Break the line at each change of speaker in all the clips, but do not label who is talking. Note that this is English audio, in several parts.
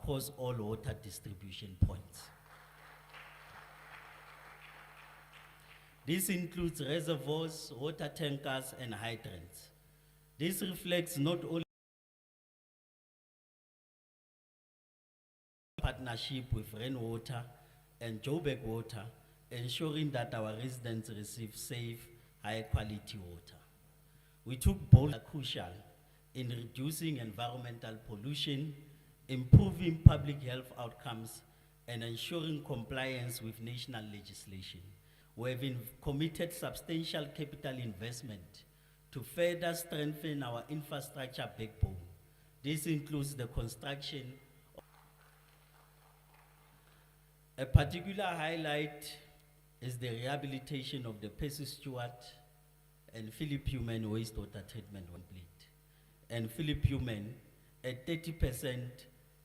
across all water distribution points. This includes reservoirs, water tankers, and hydrants. This reflects not only partnership with Rainwater and Joburg Water, ensuring that our residents receive safe, high-quality water. We took bold crucial in reducing environmental pollution, improving public health outcomes, and ensuring compliance with national legislation. We have committed substantial capital investment to further strengthen our infrastructure backbone. This includes the construction. A particular highlight is the rehabilitation of the Percy Stewart and Philip Human wastewater treatment complete. And Philip Human at 30%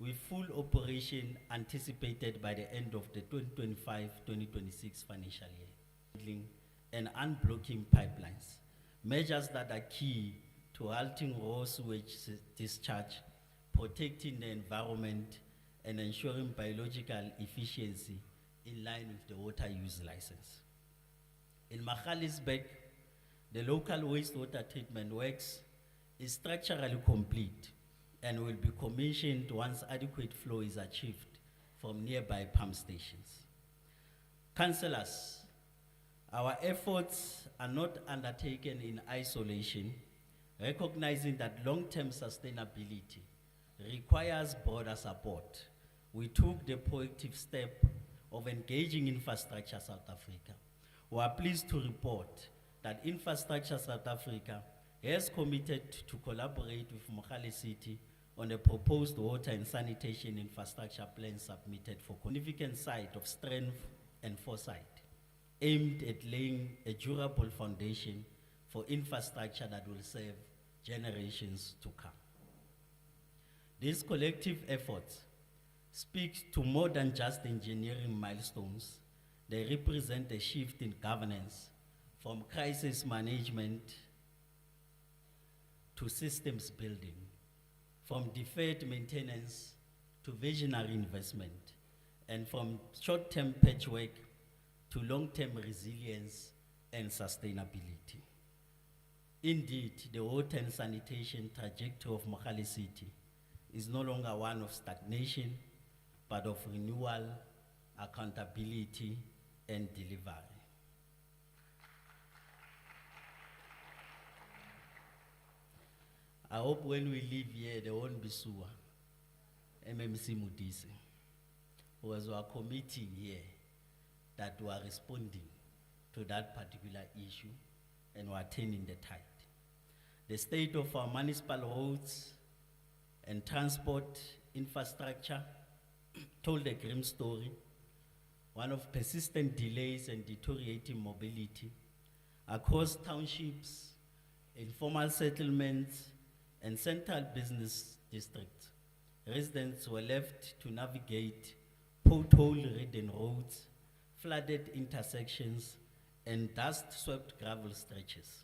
with full operation anticipated by the end of the 2025-2026 financial year. And unblocking pipelines, measures that are key to halting raw sewage discharge, protecting the environment, and ensuring biological efficiency in line with the water use license. In Mogale, the local wastewater treatment works is structurally complete and will be commissioned once adequate flow is achieved from nearby pump stations. Councillors, our efforts are not undertaken in isolation, recognizing that long-term sustainability requires broader support. We took the proactive step of engaging Infrastructure South Africa. We are pleased to report that Infrastructure South Africa has committed to collaborate with Mogale City on a proposed water and sanitation infrastructure plan submitted for significant site of strength and foresight, aimed at laying a durable foundation for infrastructure that will serve generations to come. These collective efforts speak to more than just engineering milestones. They represent a shift in governance from crisis management to systems building, from deferred maintenance to visionary investment, and from short-term patchwork to long-term resilience and sustainability. Indeed, the water and sanitation trajectory of Mogale City is no longer one of stagnation, but of renewal, accountability, and delivery. I hope when we leave here, there won't be sewer. MMC Mudisi, who was our committee here, that were responding to that particular issue and were turning the tide. The state of our municipal roads and transport infrastructure told a grim story, one of persistent delays and deteriorating mobility across townships, informal settlements, and central business districts. Residents were left to navigate pothole-ridden roads, flooded intersections, and dust-swept gravel stretches,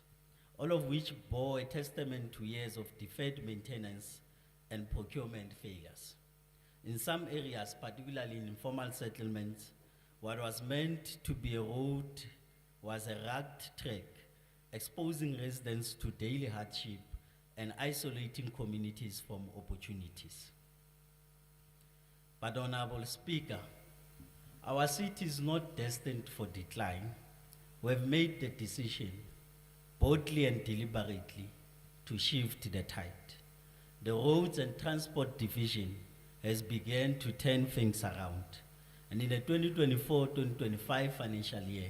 all of which bore a testament to years of deferred maintenance and procurement failures. In some areas, particularly in informal settlements, what was meant to be a road was a rugged track, exposing residents to daily hardship and isolating communities from opportunities. But Honorable Speaker, our city is not destined for decline. We have made the decision, boldly and deliberately, to shift the tide. The Roads and Transport Division has begun to turn things around. And in the 2024-2025 financial year,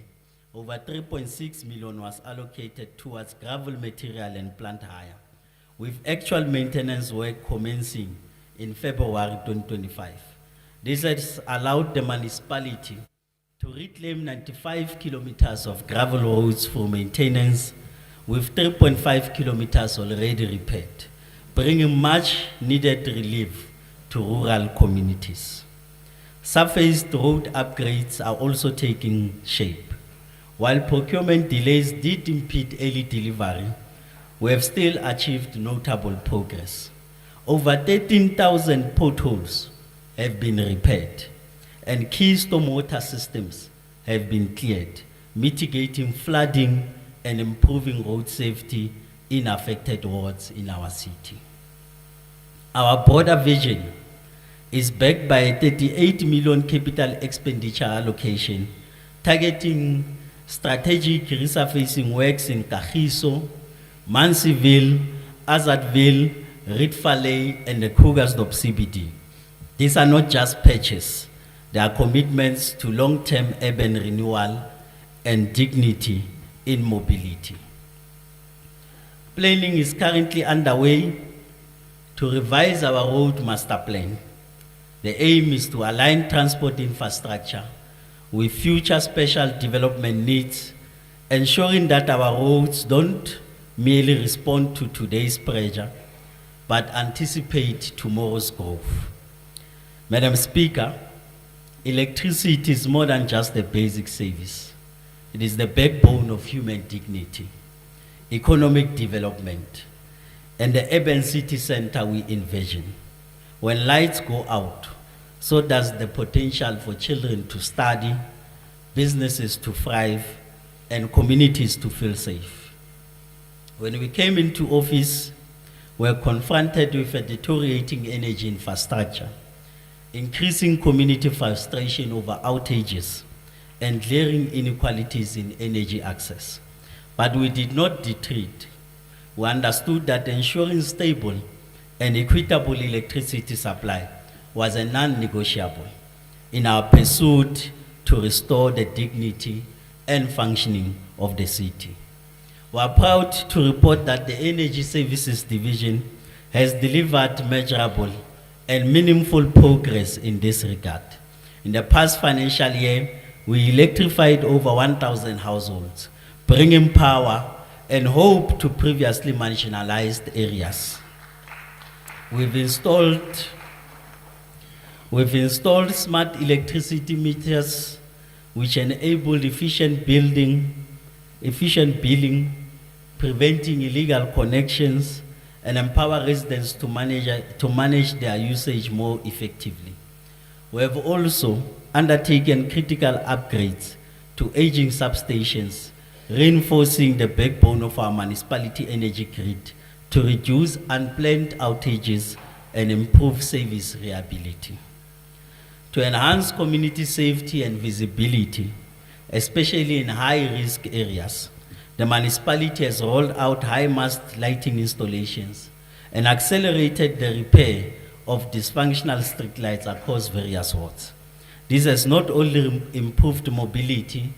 over 3.6 million was allocated towards gravel material and plant hire, with actual maintenance work commencing in February 2025. This has allowed the municipality to reclaim 95 kilometers of gravel roads for maintenance, with 3.5 kilometers already repaired, bringing much needed relief to rural communities. Surfaced road upgrades are also taking shape. While procurement delays did impede early delivery, we have still achieved notable progress. Over 13,000 potholes have been repaired, and key stormwater systems have been cleared, mitigating flooding and improving road safety in affected wards in our city. Our broader vision is backed by a 38 million capital expenditure allocation, targeting strategic resurfacing works in Kagiso, Mansfield, Azadville, Reed Valley, and the Krugersdorp CBD. These are not just patches, they are commitments to long-term urban renewal and dignity in mobility. Planning is currently underway to revise our road master plan. The aim is to align transport infrastructure with future special development needs, ensuring that our roads don't merely respond to today's pressure, but anticipate tomorrow's growth. Madam Speaker, electricity is more than just a basic service. It is the backbone of human dignity, economic development, and the urban city center we envision. When lights go out, so does the potential for children to study, businesses to thrive, and communities to feel safe. When we came into office, we were confronted with a deteriorating energy infrastructure, increasing community frustration over outages, and glaring inequalities in energy access. But we did not retreat. We understood that ensuring stable and equitable electricity supply was a non-negotiable in our pursuit to restore the dignity and functioning of the city. We are proud to report that the Energy Services Division has delivered measurable and meaningful progress in this regard. In the past financial year, we electrified over 1,000 households, bringing power and hope to previously marginalized areas. We've installed smart electricity meters which enable efficient billing, preventing illegal connections, and empower residents to manage their usage more effectively. We have also undertaken critical upgrades to aging substations, reinforcing the backbone of our municipality energy grid to reduce unplanned outages and improve service reliability. To enhance community safety and visibility, especially in high-risk areas, the municipality has rolled out high-mast lighting installations and accelerated the repair of dysfunctional streetlights across various wards. This has not only improved mobility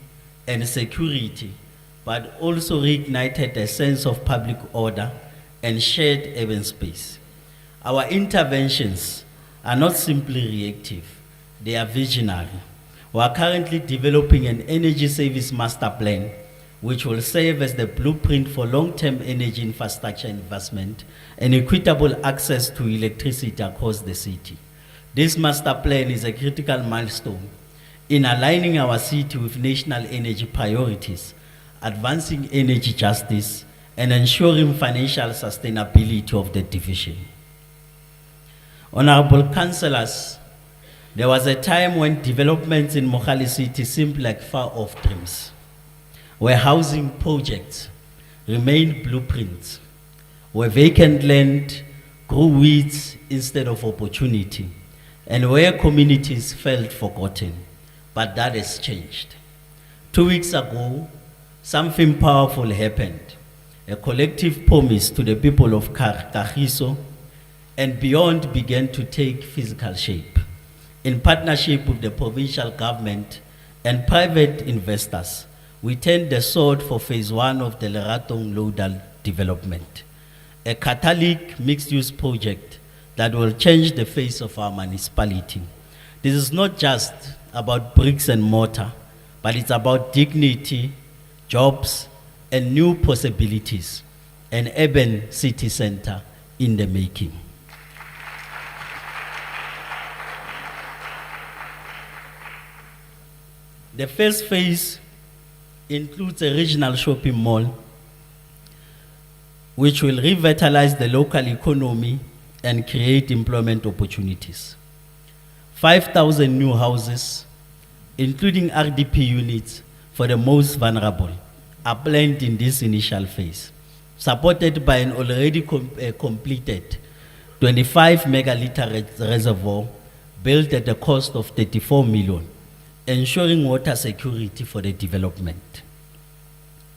and security, but also reignited a sense of public order and shared urban space. Our interventions are not simply reactive, they are visionary. We are currently developing an energy service master plan which will serve as the blueprint for long-term energy infrastructure investment and equitable access to electricity across the city. This master plan is a critical milestone in aligning our city with national energy priorities, advancing energy justice, and ensuring financial sustainability of the division. Honorable Councillors, there was a time when developments in Mogale City seemed like far-off dreams, where housing projects remained blueprints, where vacant land grew weeds instead of opportunity, and where communities felt forgotten. But that has changed. 2 weeks ago, something powerful happened. A collective promise to the people of Kagiso and beyond began to take physical shape. In partnership with the provincial government and private investors, we turned the sword for phase 1 of the Leratong Lodal development, a catalytic mixed-use project that will change the face of our municipality. This is not just about bricks and mortar, but it's about dignity, jobs, and new possibilities, an urban city center in the making. The first phase includes a regional shopping mall which will revitalize the local economy and create employment opportunities. 5,000 new houses, including RDP units for the most vulnerable, are planned in this initial phase, supported by an already completed 25 megaliter reservoir built at a cost of 34 million, ensuring water security for the development.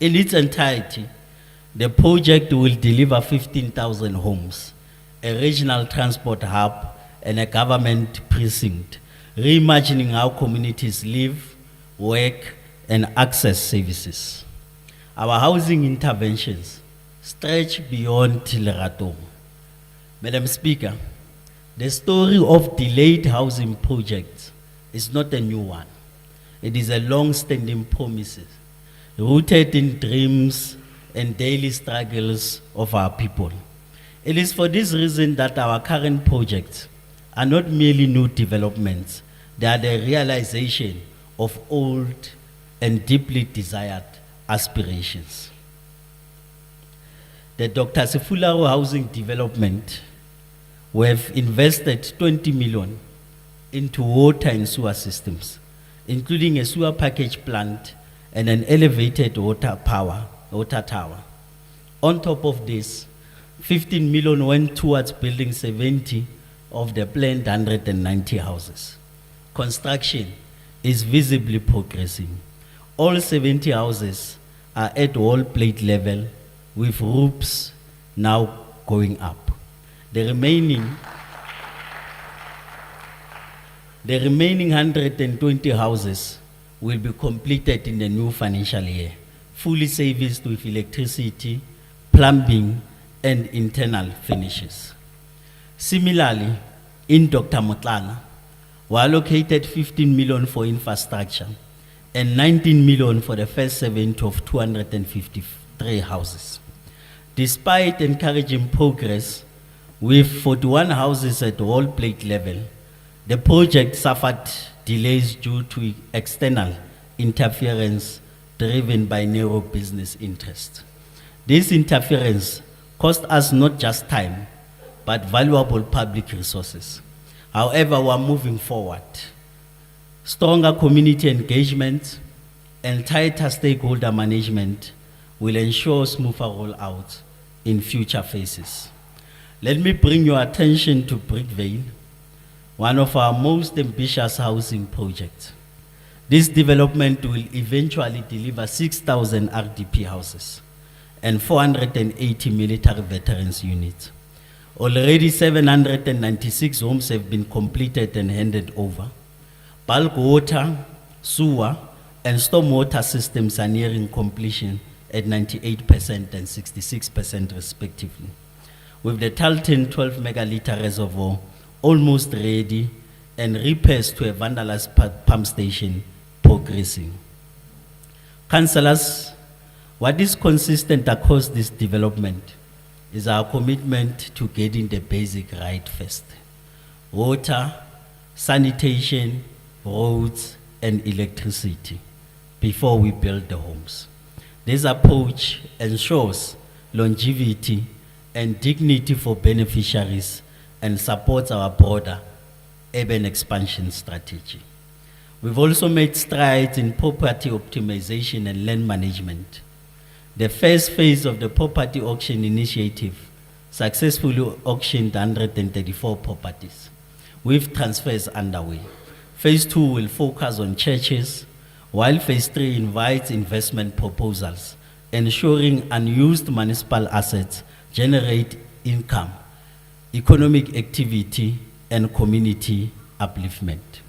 In its entirety, the project will deliver 15,000 homes, a regional transport hub, and a government precinct, reimagining how communities live, work, and access services. Our housing interventions stretch beyond Lerato. Madam Speaker, the story of delayed housing projects is not a new one. It is a long-standing promise, rooted in dreams and daily struggles of our people. It is for this reason that our current projects are not merely new developments, they are the realization of old and deeply desired aspirations. The Dr. Sefularo Housing Development, we have invested 20 million into water and sewer systems, including a sewer package plant and an elevated water tower. On top of this, 15 million went towards building 70 of the planned 190 houses. Construction is visibly progressing. All 70 houses are at wall plate level with roofs now going up. The remaining 120 houses will be completed in the new financial year, fully serviced with electricity, plumbing, and internal finishes. Similarly, in Dr. Motlana, we allocated 15 million for infrastructure and 19 million for the first 70 of 253 houses. Despite encouraging progress with 41 houses at wall plate level, the project suffered delays due to external interference driven by narrow business interests. This interference cost us not just time, but valuable public resources. However, we are moving forward. Stronger community engagement and tighter stakeholder management will ensure smoother rollout in future phases. Let me bring your attention to Brickvale, one of our most ambitious housing projects. This development will eventually deliver 6,000 RDP houses and 480 military veterans units. Already 796 homes have been completed and handed over. Bulk water, sewer, and stormwater systems are nearing completion at 98% and 66% respectively, with the Talton 12 megaliter reservoir almost ready and repairs to a vandalized pump station progressing. Councillors, what is consistent across this development is our commitment to getting the basic right first: water, sanitation, roads, and electricity before we build the homes. This approach ensures longevity and dignity for beneficiaries and supports our broader urban expansion strategy. We've also made strides in property optimization and land management. The first phase of the property auction initiative successfully auctioned 134 properties, with transfers underway. Phase 2 will focus on churches, while phase 3 invites investment proposals, ensuring unused municipal assets generate income, economic activity, and community upliftment.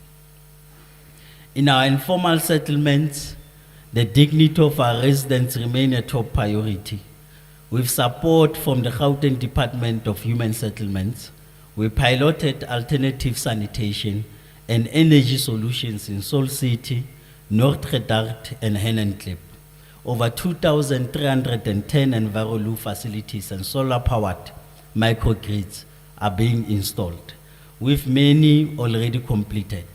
In our informal settlements, the dignity of our residents remain a top priority. With support from the Gauteng Department of Human Settlements, we piloted alternative sanitation and energy solutions in Seoul City, North Redart, and Henenklip. Over 2,310 Envirolu facilities and solar-powered microgrids are being installed, with many already completed.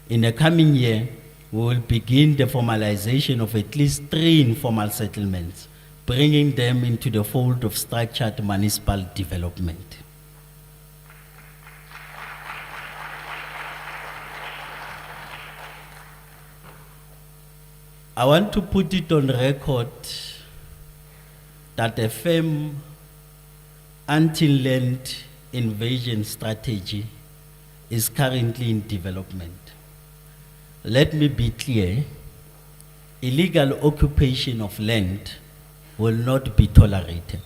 In the coming year, we will begin the formalization of at least 3 informal settlements, bringing them into the fold of structured municipal development. I want to put it on record that a firm anti-land invasion strategy is currently in development. Let me be clear, illegal occupation of land will not be tolerated.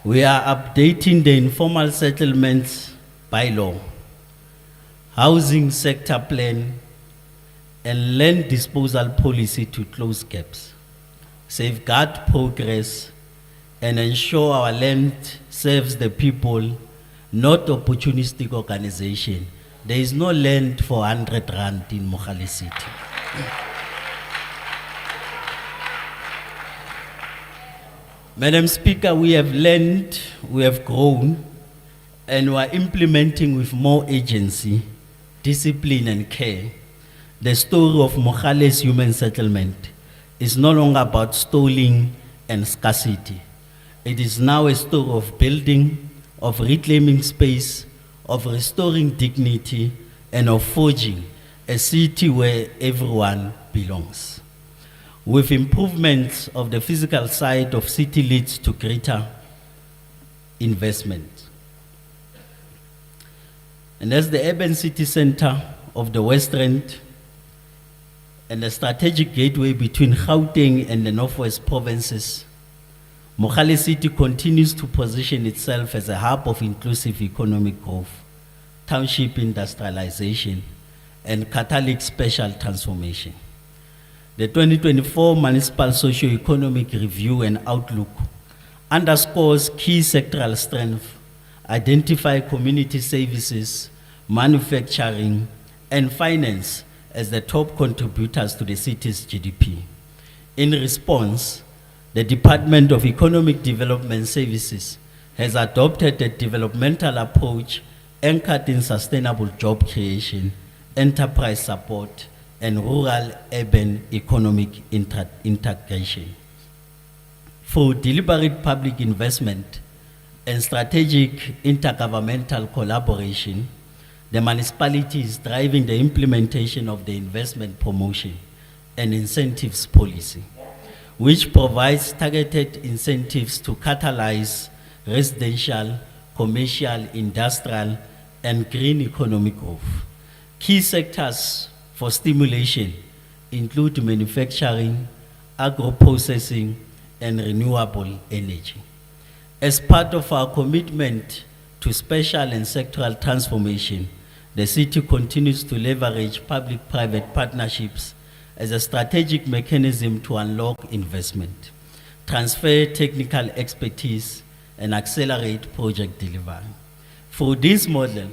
We are updating the informal settlements bylaw, housing sector plan, and land disposal policy to close gaps, safeguard progress, and ensure our land serves the people, not opportunistic organization. There is no land for 100 rand in Mogale City. Madam Speaker, we have learned, we have grown, and we are implementing with more agency, discipline, and care. The story of Mogale's human settlement is no longer about stalling and scarcity. It is now a story of building, of reclaiming space, of restoring dignity, and of forging a city where everyone belongs. With improvements of the physical side of city leads to greater investment. And as the urban city center of the West Rand and the strategic gateway between Gauteng and the Northwest provinces, Mogale City continues to position itself as a hub of inclusive economic growth, township industrialization, and catalytic special transformation. The 2024 Municipal Socio-Economic Review and Outlook underscores key sectoral strength, identify community services, manufacturing, and finance as the top contributors to the city's GDP. In response, the Department of Economic Development Services has adopted a developmental approach anchored in sustainable job creation, enterprise support, and rural-urban economic integration. For deliberate public investment and strategic intergovernmental collaboration, the municipality is driving the implementation of the investment promotion and incentives policy, which provides targeted incentives to catalyze residential, commercial, industrial, and green economic growth. Key sectors for stimulation include manufacturing, agro-processing, and renewable energy. As part of our commitment to special and sectoral transformation, the city continues to leverage public-private partnerships as a strategic mechanism to unlock investment, transfer technical expertise, and accelerate project delivery. For this model,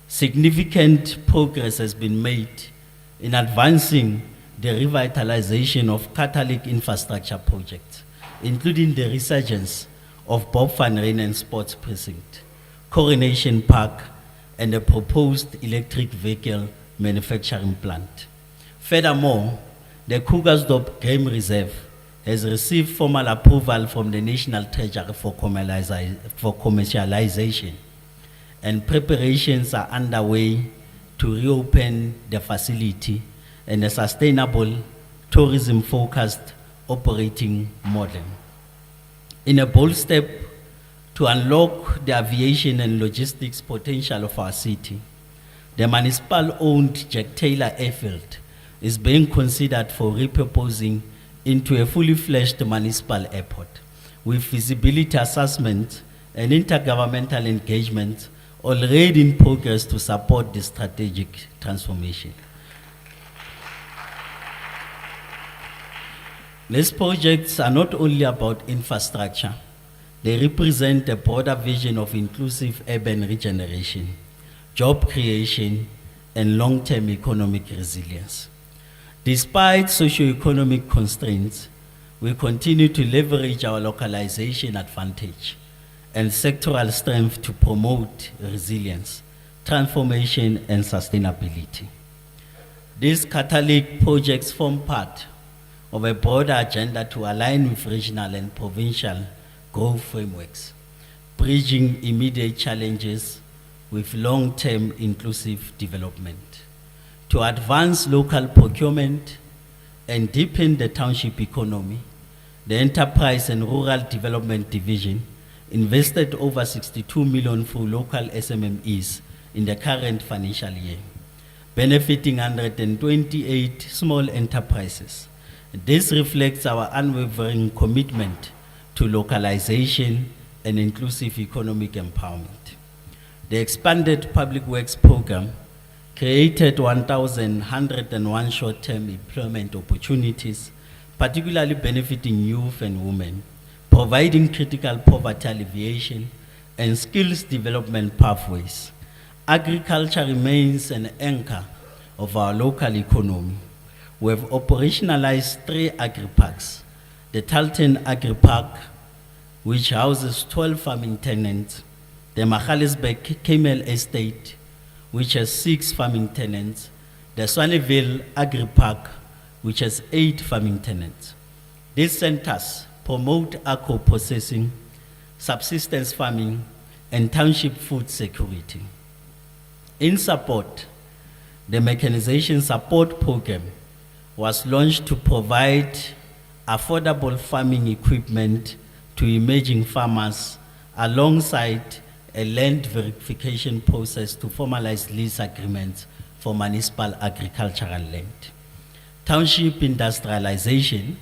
significant progress has been made in advancing the revitalization of Catholic infrastructure projects, including the resurgence of Bob van Renen Sports Precinct, Coronation Park, and the proposed electric vehicle manufacturing plant. Furthermore, the Krugersdorp Game Reserve has received formal approval from the National Treasury for commercialization, and preparations are underway to reopen the facility and a sustainable tourism-focused operating model. In a bold step to unlock the aviation and logistics potential of our city, the municipal-owned Jack Taylor Airfield is being considered for repurposing into a fully fledged municipal airport, with feasibility assessment and intergovernmental engagement already in progress to support the strategic transformation. These projects are not only about infrastructure, they represent a broader vision of inclusive urban regeneration, job creation, and long-term economic resilience. Despite socio-economic constraints, we continue to leverage our localization advantage and sectoral strength to promote resilience, transformation, and sustainability. These catalytic projects form part of a broader agenda to align with regional and provincial growth frameworks, bridging immediate challenges with long-term inclusive development. To advance local procurement and deepen the township economy, the Enterprise and Rural Development Division invested over 62 million for local SMMEs in the current financial year, benefiting 128 small enterprises. This reflects our unwavering commitment to localization and inclusive economic empowerment. The expanded public works program created 1,101 short-term employment opportunities, particularly benefiting youth and women, providing critical poverty alleviation and skills development pathways. Agriculture remains an anchor of our local economy. We have operationalized 3 agri-parks. The Talton Agri-Park, which houses 12 farming tenants, the Mogale Camel Estate, which has 6 farming tenants, the Swaneville Agri-Park, which has 8 farming tenants. These centers promote agro-processing, subsistence farming, and township food security. In support, the Mechanization Support Program was launched to provide affordable farming equipment to emerging farmers alongside a land verification process to formalize lease agreements for municipal agricultural land. Township industrialization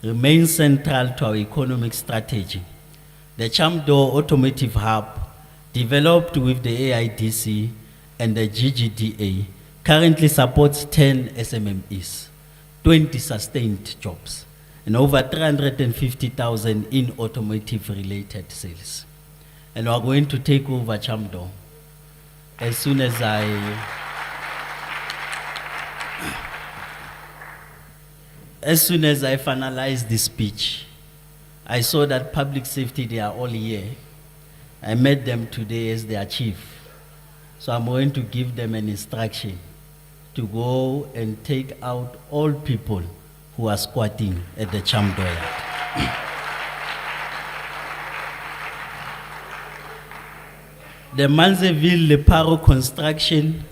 remains central to our economic strategy. The Chamdo Automotive Hub, developed with the AIDC and the GGDA, currently supports 10 SMMEs, 20 sustained jobs, and over 350,000 in automotive-related sales. And we're going to take over Chamdo as soon as I finalized this speech. I saw that public safety, they are all here. I met them today as their chief. So I'm going to give them an instruction to go and take out all people who are squatting at the Chamdo yard. The Manzeville Leparo Construction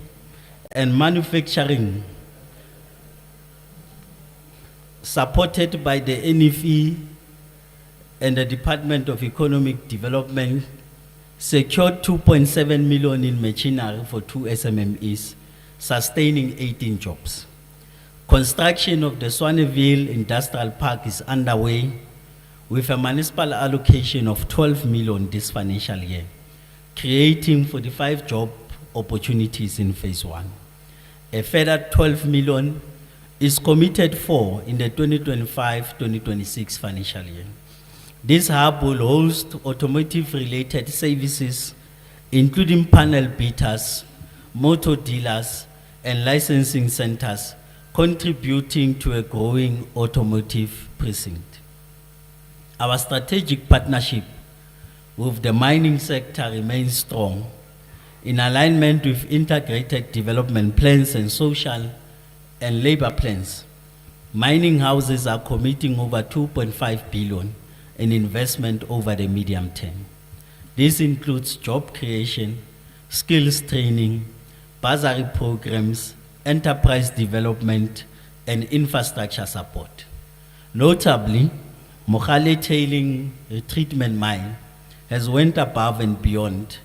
and Manufacturing, supported by the NFE and the Department of Economic Development, secured 2.7 million in machinery for 2 SMMEs, sustaining 18 jobs. Construction of the Swaneville Industrial Park is underway with a municipal allocation of 12 million this financial year, creating 45 job opportunities in phase 1. A further 12 million is committed for in the 2025-2026 financial year. This hub will host automotive-related services, including panel beaters, motor dealers, and licensing centers, contributing to a growing automotive precinct. Our strategic partnership with the mining sector remains strong in alignment with integrated development plans and social and labor plans. Mining houses are committing over 2.5 billion in investment over the medium term. This includes job creation, skills training, bursary programs, enterprise development, and infrastructure support. Notably, Mogale Tailing Retreatment Mine has went above and beyond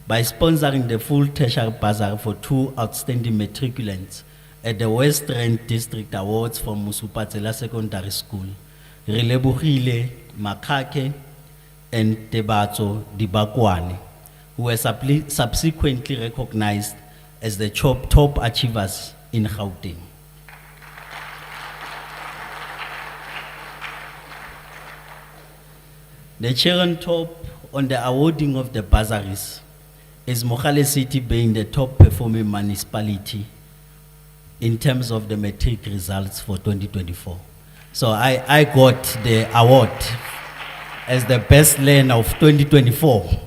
by sponsoring the full tertiary bursary for 2 outstanding matriculants at the West Rand District Awards from Musupatsela Secondary School, Relebogile Makake and Tebatso Dibakwane, who were subsequently recognized as the top achievers in Gauteng. The cherry on top on the awarding of the bursaries is Mogale City being the top performing municipality in terms of the matric results for 2024. So I got the award as the best learner of 2024.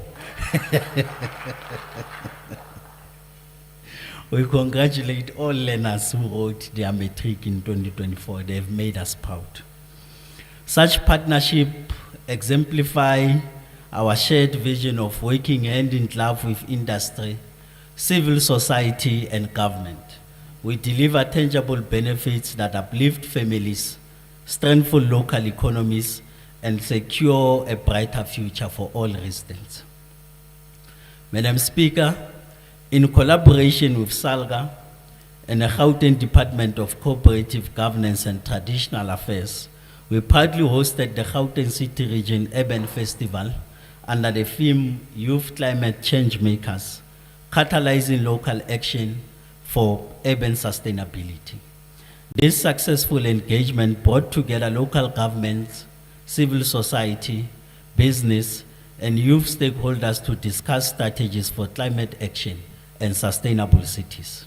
We congratulate all learners who wrote their matric in 2024. They've made us proud. Such partnership exemplify our shared vision of working hand in glove with industry civil society, and government. We deliver tangible benefits that uplift families, strengthen local economies, and secure a brighter future for all residents. Madam Speaker, in collaboration with SALGA and the Gauteng Department of Cooperative Governance and Traditional Affairs, we proudly hosted the Gauteng City Region Urban Festival under the theme Youth Climate Change Makers, catalyzing local action for urban sustainability. This successful engagement brought together local governments, civil society, business, and youth stakeholders to discuss strategies for climate action and sustainable cities.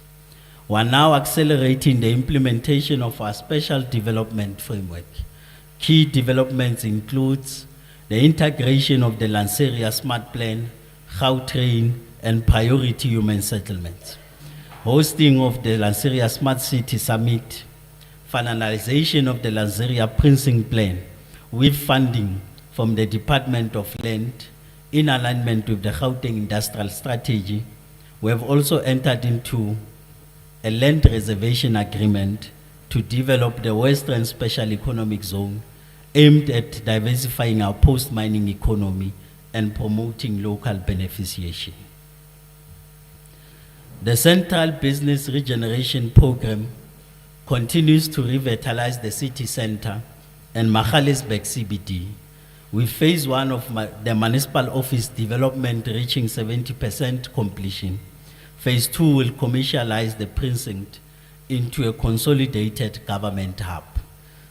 We are now accelerating the implementation of our special development framework. Key developments include the integration of the Lanseria Smart Plan, Gautrain, and priority human settlements, hosting of the Lanseria Smart City Summit, finalization of the Lanseria Precinct Plan with funding from the Department of Land in alignment with the Gauteng Industrial Strategy. We have also entered into a land reservation agreement to develop the Western Special Economic Zone aimed at diversifying our post-mining economy and promoting local beneficiation. The Central Business Regeneration Program continues to revitalize the city center and Mogale's CBD, with phase 1 of the municipal office development reaching 70% completion. Phase 2 will commercialize the precinct into a consolidated government hub.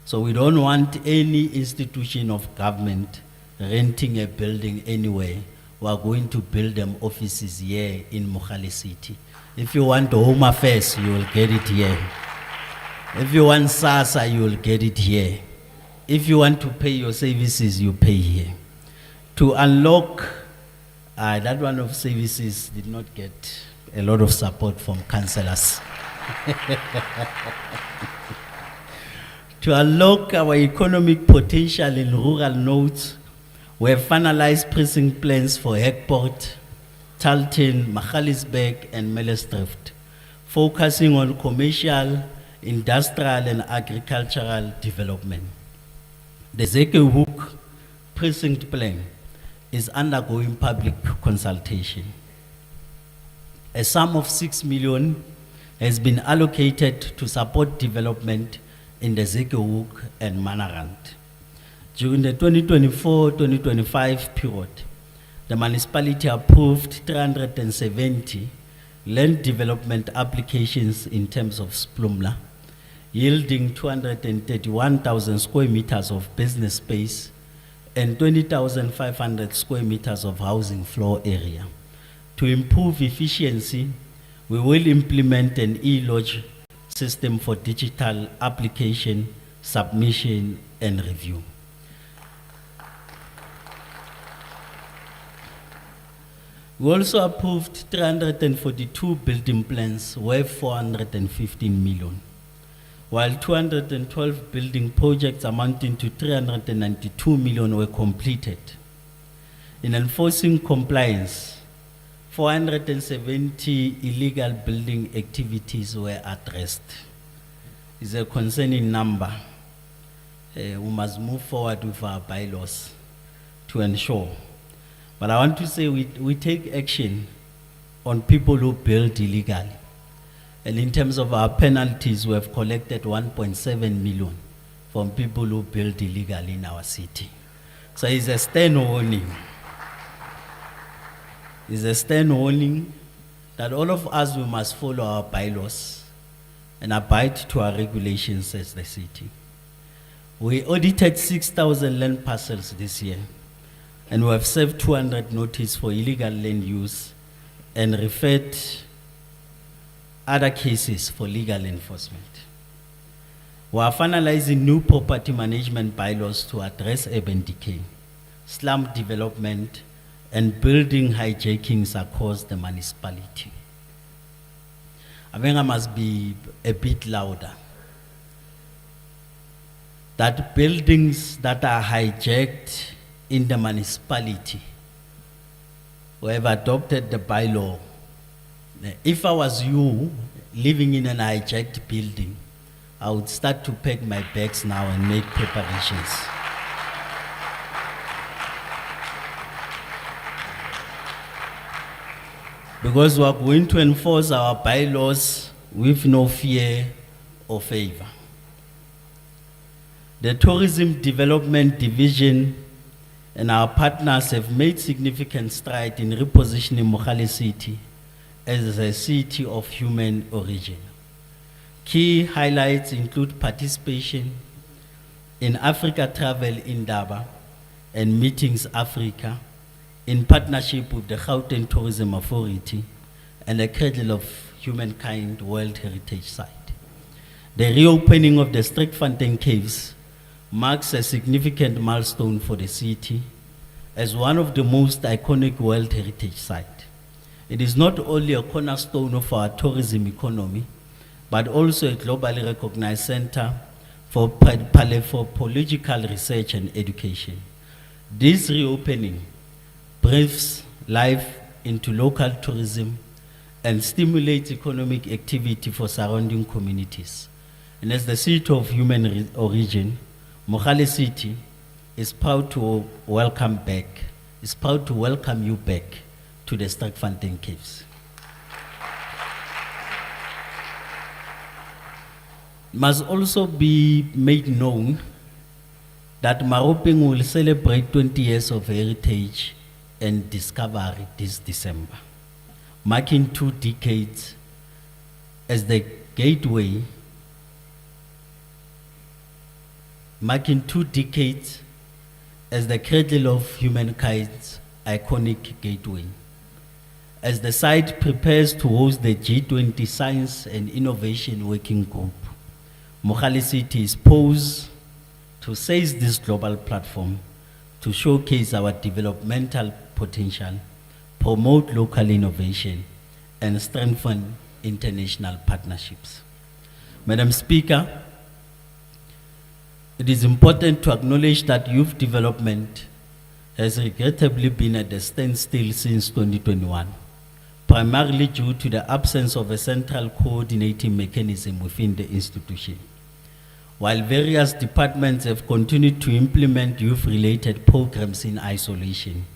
So we don't want any institution of government renting a building anywhere. We are going to build them offices here in Mogale City. If you want Home Affairs, you will get it here. If you want SASA, you will get it here. If you want to pay your services, you pay here. To unlock, that one of services did not get a lot of support from councillors. To unlock our economic potential in rural nodes, we have finalized precinct plans for Hekport, Talton, Magaliesberg, and Mellesdrift, focusing on commercial, industrial, and agricultural development. The Zekehoek precinct plan is undergoing public consultation. A sum of 6 million has been allocated to support development in the Zekehoek and Manarand. During the 2024-2025 period, the municipality approved 370 land development applications in terms of Splumla, yielding 231,000 square meters of business space and 20,500 square meters of housing floor area. To improve efficiency, we will implement an e-lodge system for digital application, submission, and review. We also approved 342 building plans worth 415 million, while 212 building projects amounting to 392 million were completed. In enforcing compliance, 470 illegal building activities were addressed. It's a concerning number. We must move forward with our bylaws to ensure. But I want to say we take action on people who build illegally. And in terms of our penalties, we have collected 1.7 million from people who build illegally in our city. So it's a stern warning. It's a stern warning that all of us, we must follow our bylaws and abide to our regulations as the city. We audited 6,000 land parcels this year, and we have served 200 notices for illegal land use and referred other cases for legal enforcement. We are finalizing new property management bylaws to address urban decay, slum development, and building hijackings across the municipality. I think I must be a bit louder. That buildings that are hijacked in the municipality, we have adopted the bylaw If I was you, living in an hijacked building, I would start to pack my bags now and make preparations. Because we are going to enforce our bylaws with no fear or favor. The Tourism Development Division and our partners have made significant strides in repositioning Mogale City as a city of human origin. Key highlights include participation in Africa Travel Indaba and Meetings Africa in partnership with the Gauteng Tourism Authority and the Cradle of Humankind World Heritage Site. The reopening of the Streekfontein Caves marks a significant milestone for the city as one of the most iconic World Heritage Sites. It is not only a cornerstone of our tourism economy, but also a globally recognized center for paleontological research and education. This reopening breathes life into local tourism and stimulates economic activity for surrounding communities. And as the city of human origin, Mogale City is proud to welcome you back to the Streekfontein Caves. It must also be made known that Maropeng will celebrate 20 years of heritage and discovery this December, marking 2 decades as the gateway, as the cradle of humankind's iconic gateway. As the site prepares to host the G20 Science and Innovation Working Group, Mogale City is poised to seize this global platform to showcase our developmental potential, promote local innovation, and strengthen international partnerships. Madam Speaker, it is important to acknowledge that youth development has regrettably been at a standstill since 2021, primarily due to the absence of a central coordinating mechanism within the institution. While various departments have continued to implement youth-related programs in isolation,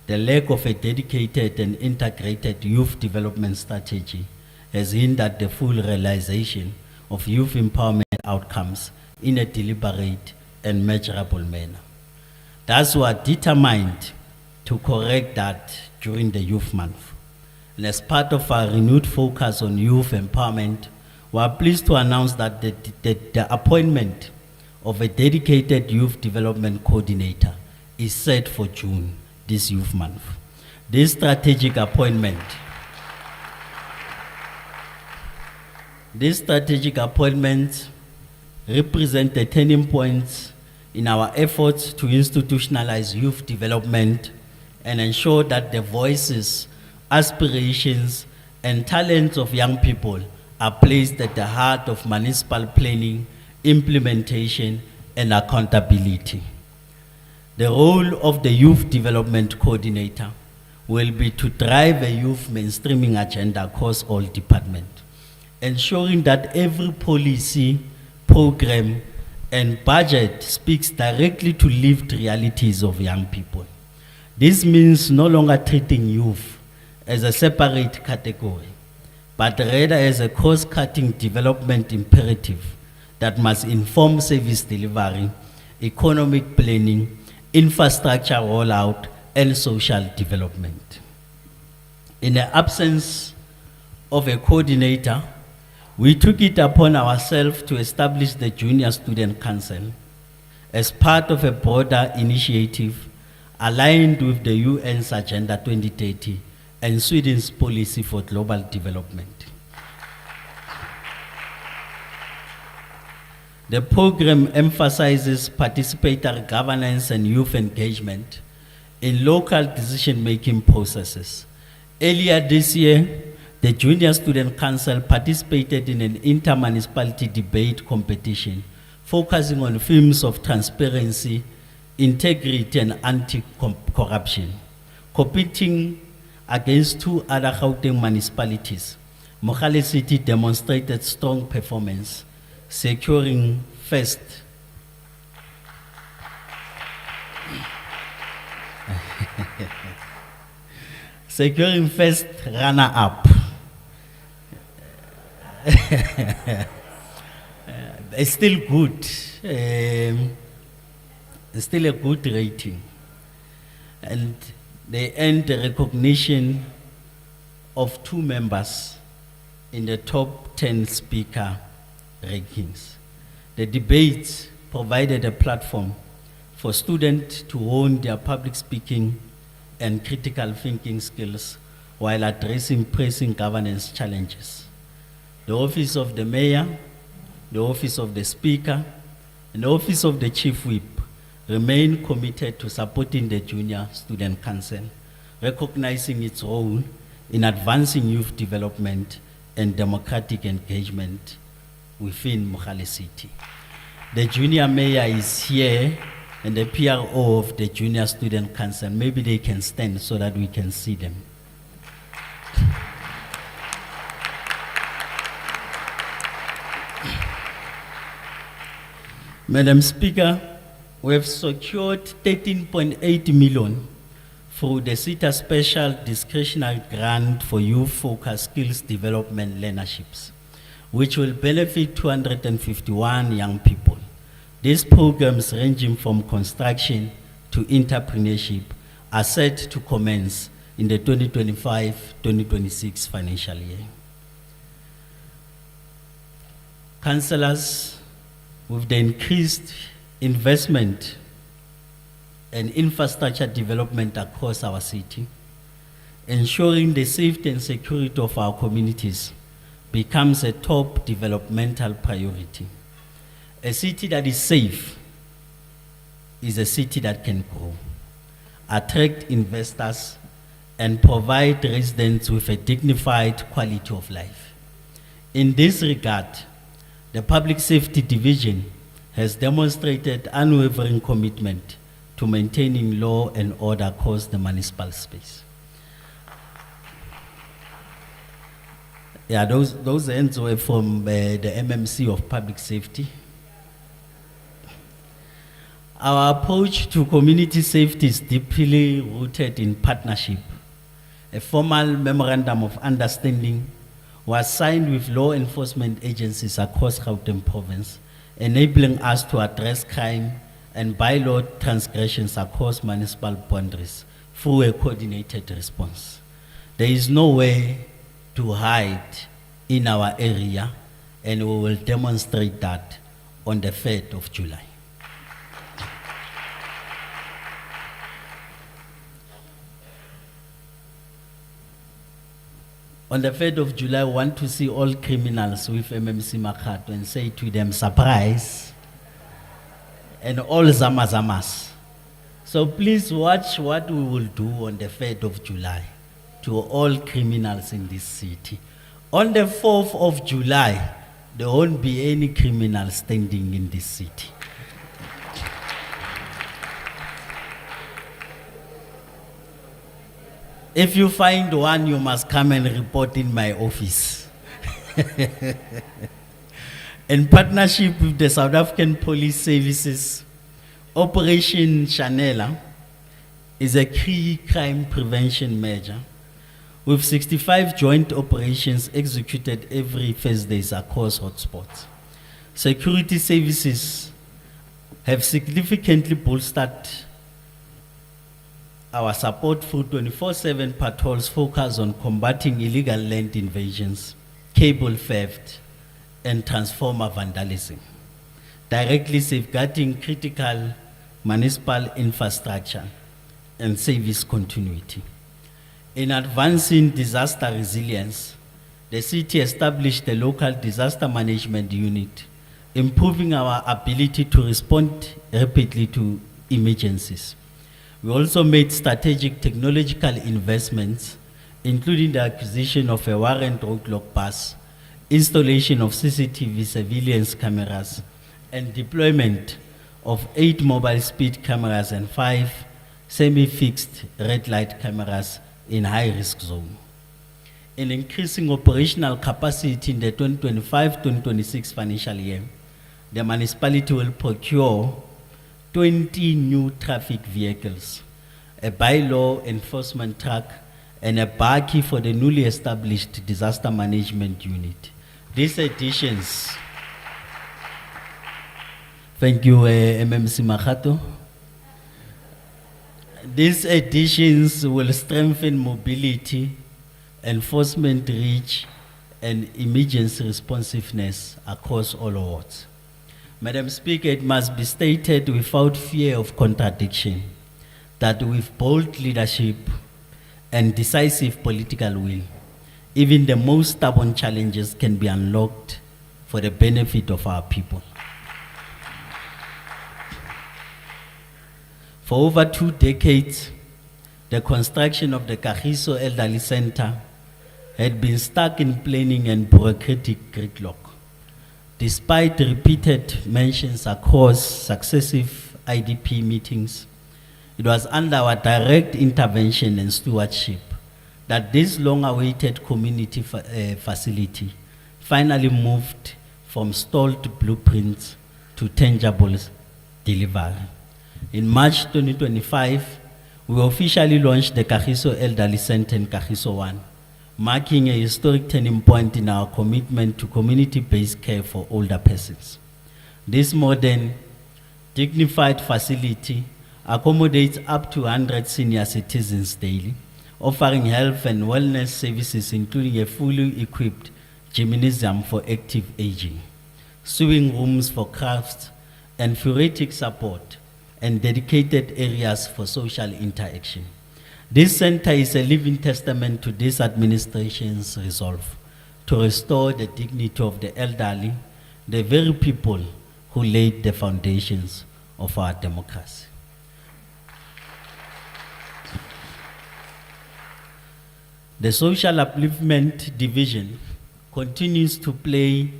the lack of a dedicated and integrated youth development strategy has hindered the full realization of youth empowerment outcomes in a deliberate and measurable manner. Thus, we are determined to correct that during the Youth Month. And as part of our renewed focus on youth empowerment, we are pleased to announce that the appointment of a dedicated youth development coordinator is set for June this Youth Month. This strategic appointment represents the turning points in our efforts to institutionalize youth development and ensure that the voices, aspirations, and talents of young people are placed at the heart of municipal planning, implementation, and accountability. The role of the Youth Development Coordinator will be to drive a youth mainstreaming agenda across all departments, ensuring that every policy, program, and budget speaks directly to lived realities of young people. This means no longer treating youth as a separate category, but rather as a cross-cutting development imperative that must inform service delivery, economic planning, infrastructure rollout, and social development. In the absence of a coordinator, we took it upon ourselves to establish the Junior Student Council as part of a broader initiative aligned with the UN's Agenda 2030 and Sweden's policy for global development. The program emphasizes participatory governance and youth engagement in local decision-making processes. Earlier this year, the Junior Student Council participated in an inter-municipality debate competition focusing on themes of transparency, integrity, and anti-corruption. Competing against two other Gauteng municipalities, Mogale City demonstrated strong performance, securing first runner-up. It's still good. It's still a good rating. And they earned the recognition of 2 members in the top 10 speaker rankings. The debates provided a platform for students to hone their public speaking and critical thinking skills while addressing pressing governance challenges. The Office of the Mayor, the Office of the Speaker, and the Office of the Chief Whip remain committed to supporting the Junior Student Council, recognizing its role in advancing youth development and democratic engagement within Mogale City. The Junior Mayor is here and the PRO of the Junior Student Council. Maybe they can stand so that we can see them. Madam Speaker, we have secured 13.8 million through the CETA Special Discretionary Grant for Youth-Focused Skills Development Learnerships, which will benefit 251 young people. These programs, ranging from construction to entrepreneurship, are set to commence in the 2025-2026 financial year. Councillors, with the increased investment and infrastructure development across our city, ensuring the safety and security of our communities becomes a top developmental priority. A city that is safe is a city that can grow, attract investors, and provide residents with a dignified quality of life. In this regard, the Public Safety Division has demonstrated unwavering commitment to maintaining law and order across the municipal space. Yeah, those ends were from the MMC of Public Safety. Our approach to community safety is deeply rooted in partnership. A formal memorandum of understanding was signed with law enforcement agencies across Gauteng province, enabling us to address crime and bylaw transgressions across municipal boundaries through a coordinated response. There is no way to hide in our area, and we will demonstrate that on the 3rd of July. On the 3rd of July, we want to see all criminals with MMC Makato and say to them, surprise, and all zamazamas. So please watch what we will do on the 3rd of July to all criminals in this city. On the 4th of July, there won't be any criminals standing in this city. If you find one, you must come and report in my office. In partnership with the South African Police Services, Operation Chanela is a key crime prevention measure with 65 joint operations executed every Thursdays across hotspots. Security services have significantly bolstered our support through 24/7 patrols focused on combating illegal land invasions, cable theft, and transformer vandalism, directly safeguarding critical municipal infrastructure and service continuity. In advancing disaster resilience, the city established the local disaster management unit, improving our ability to respond rapidly to emergencies. We also made strategic technological investments, including the acquisition of a warrant roadblock bus, installation of CCTV surveillance cameras, and deployment of 8 mobile speed cameras and 5 semi-fixed red light cameras in high-risk zone. In increasing operational capacity in the 2025-2026 financial year, the municipality will procure 20 new traffic vehicles, a bylaw enforcement truck, and a bakkie for the newly established disaster management unit. These additions, thank you, MMC Mahato. These additions will strengthen mobility, enforcement reach, and emergency responsiveness across all wards. Madam Speaker, it must be stated without fear of contradiction that with bold leadership and decisive political will, even the most stubborn challenges can be unlocked for the benefit of our people. For over 2 decades, the construction of the Kagiso Elderly Center had been stuck in planning and bureaucratic gridlock. Despite repeated mentions across successive IDP meetings, it was under our direct intervention and stewardship that this long-awaited community facility finally moved from stalled blueprints to tangible delivery. In March 2025, we officially launched the Kagiso Elderly Center in Kagiso 1, marking a historic turning point in our commitment to community-based care for older persons. This modern, dignified facility accommodates up to 100 senior citizens daily, offering health and wellness services including a fully equipped gymnasium for active aging, sewing rooms for crafts and theoretic support, and dedicated areas for social interaction. This center is a living testament to this administration's resolve to restore the dignity of the elderly, the very people who laid the foundations of our democracy. The Social Upliftment Division continues to play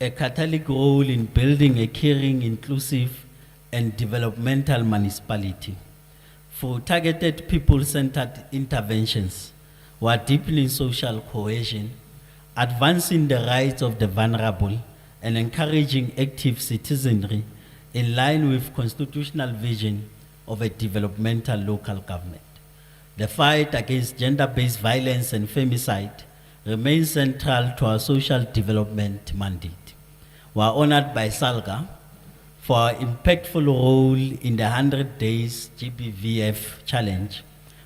a catalytic role in building a caring, inclusive, and developmental municipality. For targeted people-centered interventions, we are deepening social cohesion, advancing the rights of the vulnerable, and encouraging active citizenry in line with constitutional vision of a developmental local government. The fight against gender-based violence and femicide remains central to our social development mandate. We are honored by SALGA for our impactful role in the 100 Days GBVF Challenge,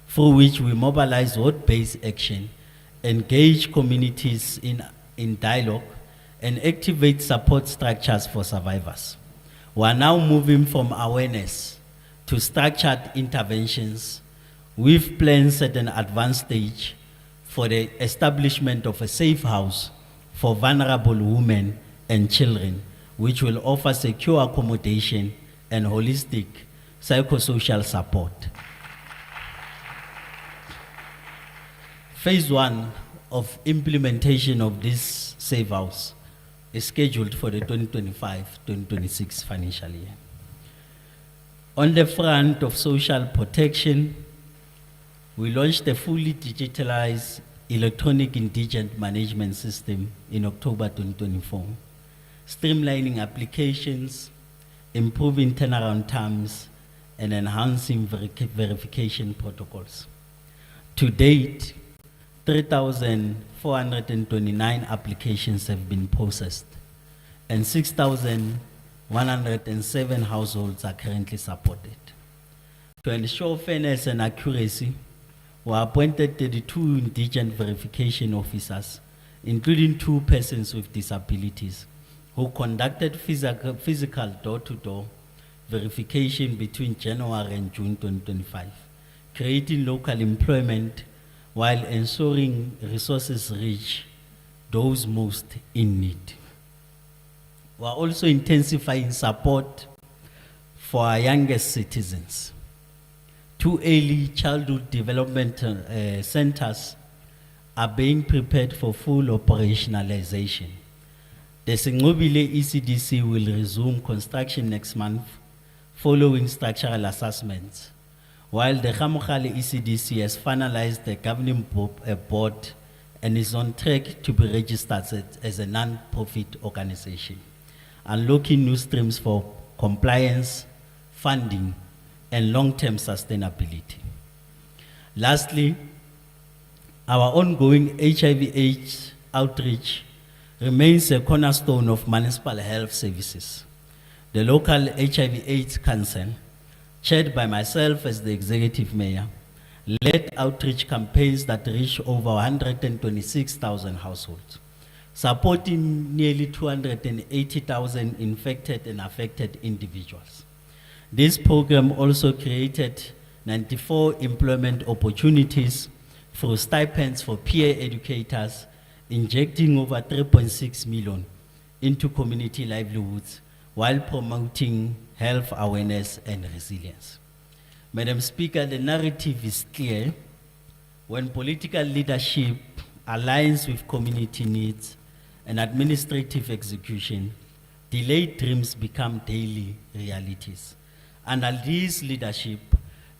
through which we mobilize ward-based action, engage communities in dialogue, and activate support structures for survivors. We are now moving from awareness to structured interventions with plans at an advanced stage for the establishment of a safe house for vulnerable women and children, which will offer secure accommodation and holistic psychosocial support. Phase 1 of implementation of this safe house is scheduled for the 2025-2026 financial year. On the front of social protection, we launched a fully digitalized electronic indigent management system in October 2024, streamlining applications, improving turnaround times, and enhancing verification protocols. To date, 3,429 applications have been processed, and 6,107 households are currently supported. To ensure fairness and accuracy, we appointed 32 indigent verification officers, including 2 persons with disabilities, who conducted physical door-to-door verification between January and June 2025, creating local employment while ensuring resources reach those most in need. We are also intensifying support for our youngest citizens. 2 early childhood development centers are being prepared for full operationalization. The Singobile ECDC will resume construction next month following structural assessments, while the Mogale ECDC has finalized the governing board and is on track to be registered as a non-profit organization, unlocking new streams for compliance, funding, and long-term sustainability. Lastly, our ongoing HIV/AIDS outreach remains a cornerstone of municipal health services. The local HIV/AIDS Council, chaired by myself as the executive mayor, led outreach campaigns that reached over 126,000 households, supporting nearly 280,000 infected and affected individuals. This program also created 94 employment opportunities through stipends for peer educators, injecting over 3.6 million into community livelihoods while promoting health awareness and resilience. Madam Speaker, the narrative is clear. When political leadership aligns with community needs and administrative execution, delayed dreams become daily realities. Under this leadership,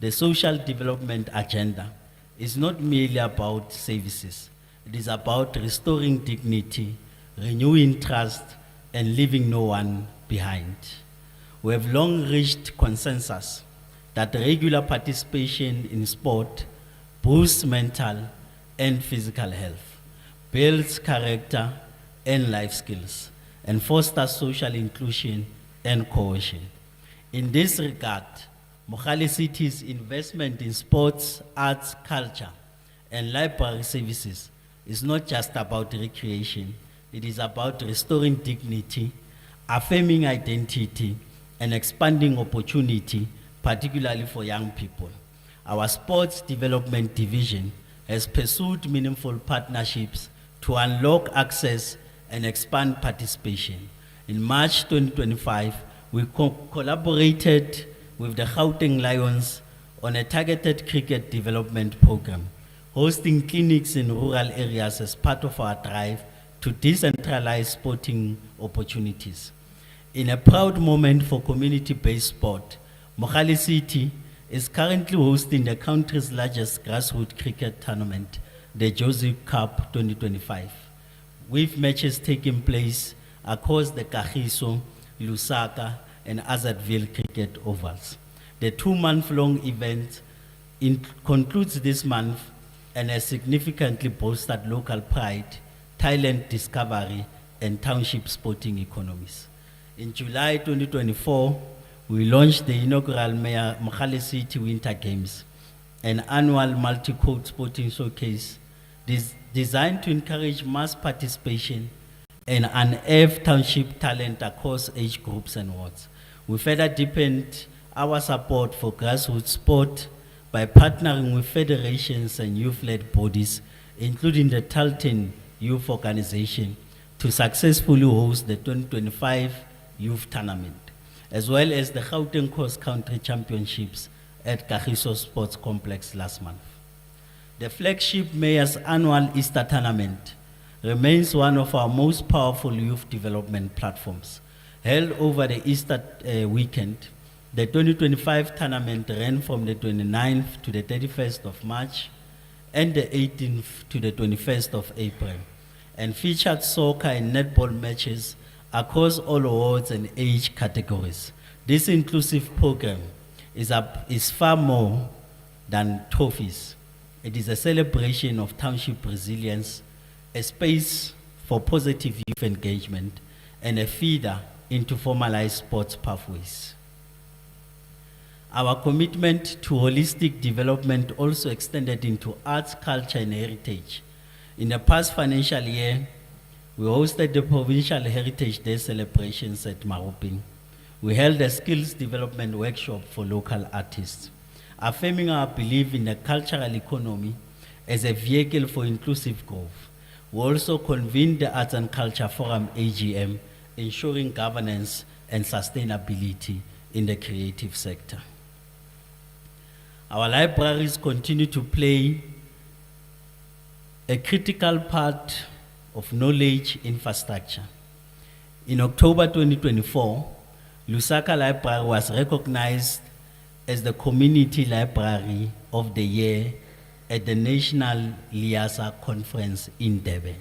the social development agenda is not merely about services. It is about restoring dignity, renewing trust, and leaving no one behind. We have long reached consensus that regular participation in sport boosts mental and physical health, builds character and life skills, and fosters social inclusion and cohesion. In this regard, Mogale City's investment in sports, arts, culture, and library services is not just about recreation. It is about restoring dignity, affirming identity, and expanding opportunity, particularly for young people. Our sports development division has pursued meaningful partnerships to unlock access and expand participation. In March 2025, we collaborated with the Gauteng Lions on a targeted cricket development program, hosting clinics in rural areas as part of our drive to decentralize sporting opportunities. In a proud moment for community-based sport, Mogale City is currently hosting the country's largest grassroots cricket tournament, the Josie Cup 2025, with matches taking place across the Kagiso, Lusaka, and Azadville cricket ovals. The 2-month-long event concludes this month and has significantly bolstered local pride, talent discovery, and township sporting economies. In July 2024, we launched the inaugural Mogale City Winter Games, an annual multi-code sporting showcase designed to encourage mass participation and unearth township talent across age groups and wards. We further deepened our support for grassroots sport by partnering with federations and youth-led bodies, including the Talton Youth Organization, to successfully host the 2025 Youth Tournament, as well as the Gauteng Cross Country Championships at Kagiso Sports Complex last month. The flagship Mayor's Annual Easter Tournament remains one of our most powerful youth development platforms. Held over the Easter weekend, the 2025 tournament ran from the 29th to the 31st of March and the 18th to the 21st of April, and featured soccer and netball matches across all awards and age categories. This inclusive program is far more than trophies. It is a celebration of township resilience, a space for positive youth engagement, and a feeder into formalized sports pathways. Our commitment to holistic development also extended into arts, culture, and heritage. In the past financial year, we hosted the Provincial Heritage Day celebrations at Maruping. We held a skills development workshop for local artists, affirming our belief in the cultural economy as a vehicle for inclusive growth. We also convened the Arts and Culture Forum AGM, ensuring governance and sustainability in the creative sector. Our libraries continue to play a critical part of knowledge infrastructure. In October 2024, Lusaka Library was recognized as the Community Library of the Year at the National Liasa Conference in Durban.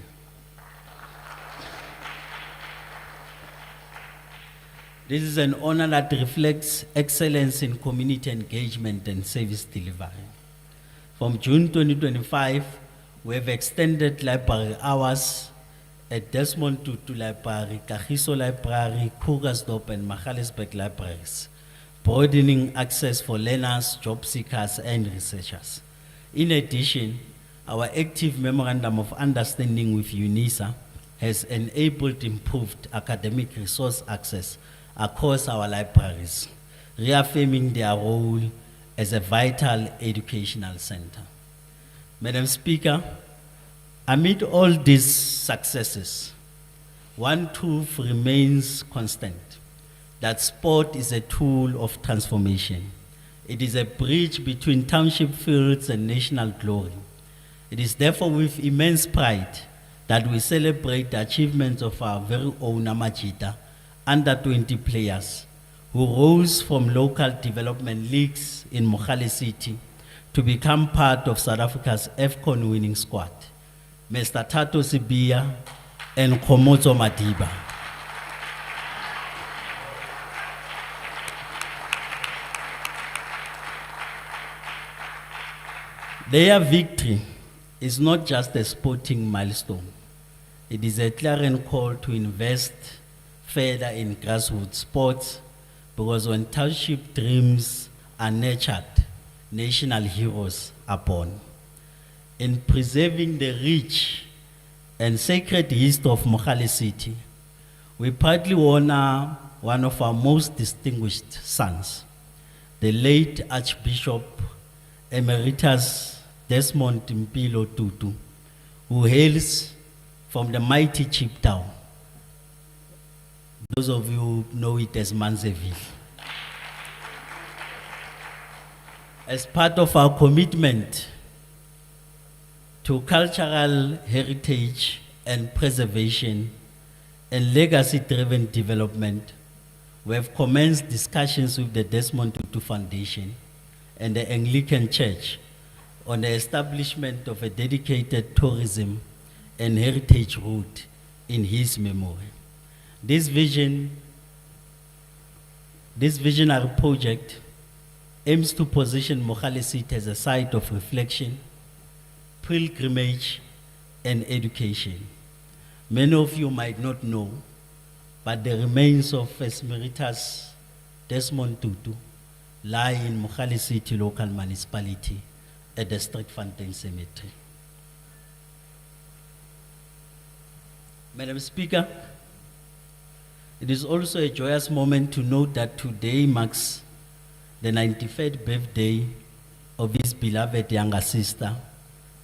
This is an honor that reflects excellence in community engagement and service delivery. From June 2025, we have extended library hours at Desmond Tutu Library, Kagiso Library, Krugersdorp and Magaliesburg libraries, broadening access for learners, job seekers and researchers. In addition, our active memorandum of understanding with UNISA has enabled improved academic resource access across our libraries, reaffirming their role as a vital educational center. Madam Speaker, amid all these successes, one truth remains constant, that sport is a tool of transformation. It is a bridge between township fields and national glory. It is therefore with immense pride that we celebrate the achievements of our very own Amajita under 20 players who rose from local development leagues in Mogale City to become part of South Africa's AFCON winning squad. Mr. Tato Sibia and Komoto Madiba. Their victory is not just a sporting milestone. It is a clarion call to invest further in grassroots sports, because when township dreams are nurtured, national heroes are born. In preserving the rich and sacred history of Mogale City, we proudly honor one of our most distinguished sons, the late Archbishop Emeritus Desmond Mpilo Tutu, who hails from the mighty Chip Town. Those of you who know it as Manzeville. As part of our commitment to cultural heritage and preservation and legacy-driven development, we have commenced discussions with the Desmond Tutu Foundation and the Anglican Church on the establishment of a dedicated tourism and heritage route in his memory. This visionary project aims to position Mogale City as a site of reflection, pilgrimage, and education. Many of you might not know, but the remains of Emeritus Desmond Tutu lie in Mogale City local municipality at the Streetfontein Cemetery. Madam Speaker, it is also a joyous moment to note that today marks the 93rd birthday of his beloved younger sister,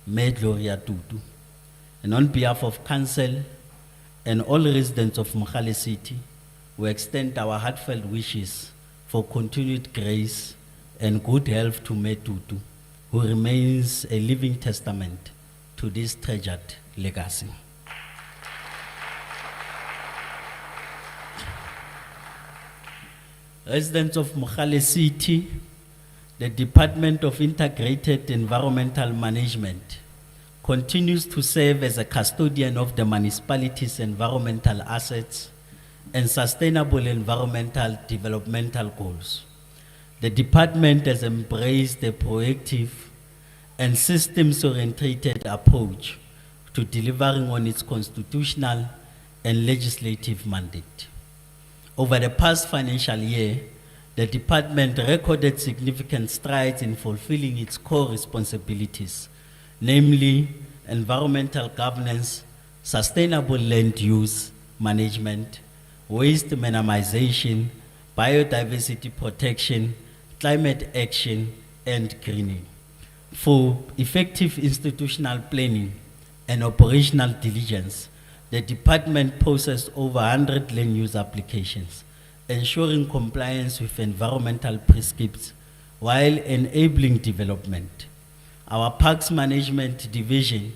May Gloria Tutu. And on behalf of Council and all residents of Mogale City, we extend our heartfelt wishes for continued grace and good health to May Tutu, who remains a living testament to this treasured legacy. Residents of Mogale City, the Department of Integrated Environmental Management continues to serve as a custodian of the municipality's environmental assets and sustainable environmental developmental goals. The department has embraced a proactive and systems-oriented approach to delivering on its constitutional and legislative mandate. Over the past financial year, the department recorded significant strides in fulfilling its core responsibilities, namely environmental governance, sustainable land use management, waste minimization, biodiversity protection, climate action, and greening. For effective institutional planning and operational diligence, the department processed over 100 land use applications, ensuring compliance with environmental prescripts while enabling development. Our Parks Management Division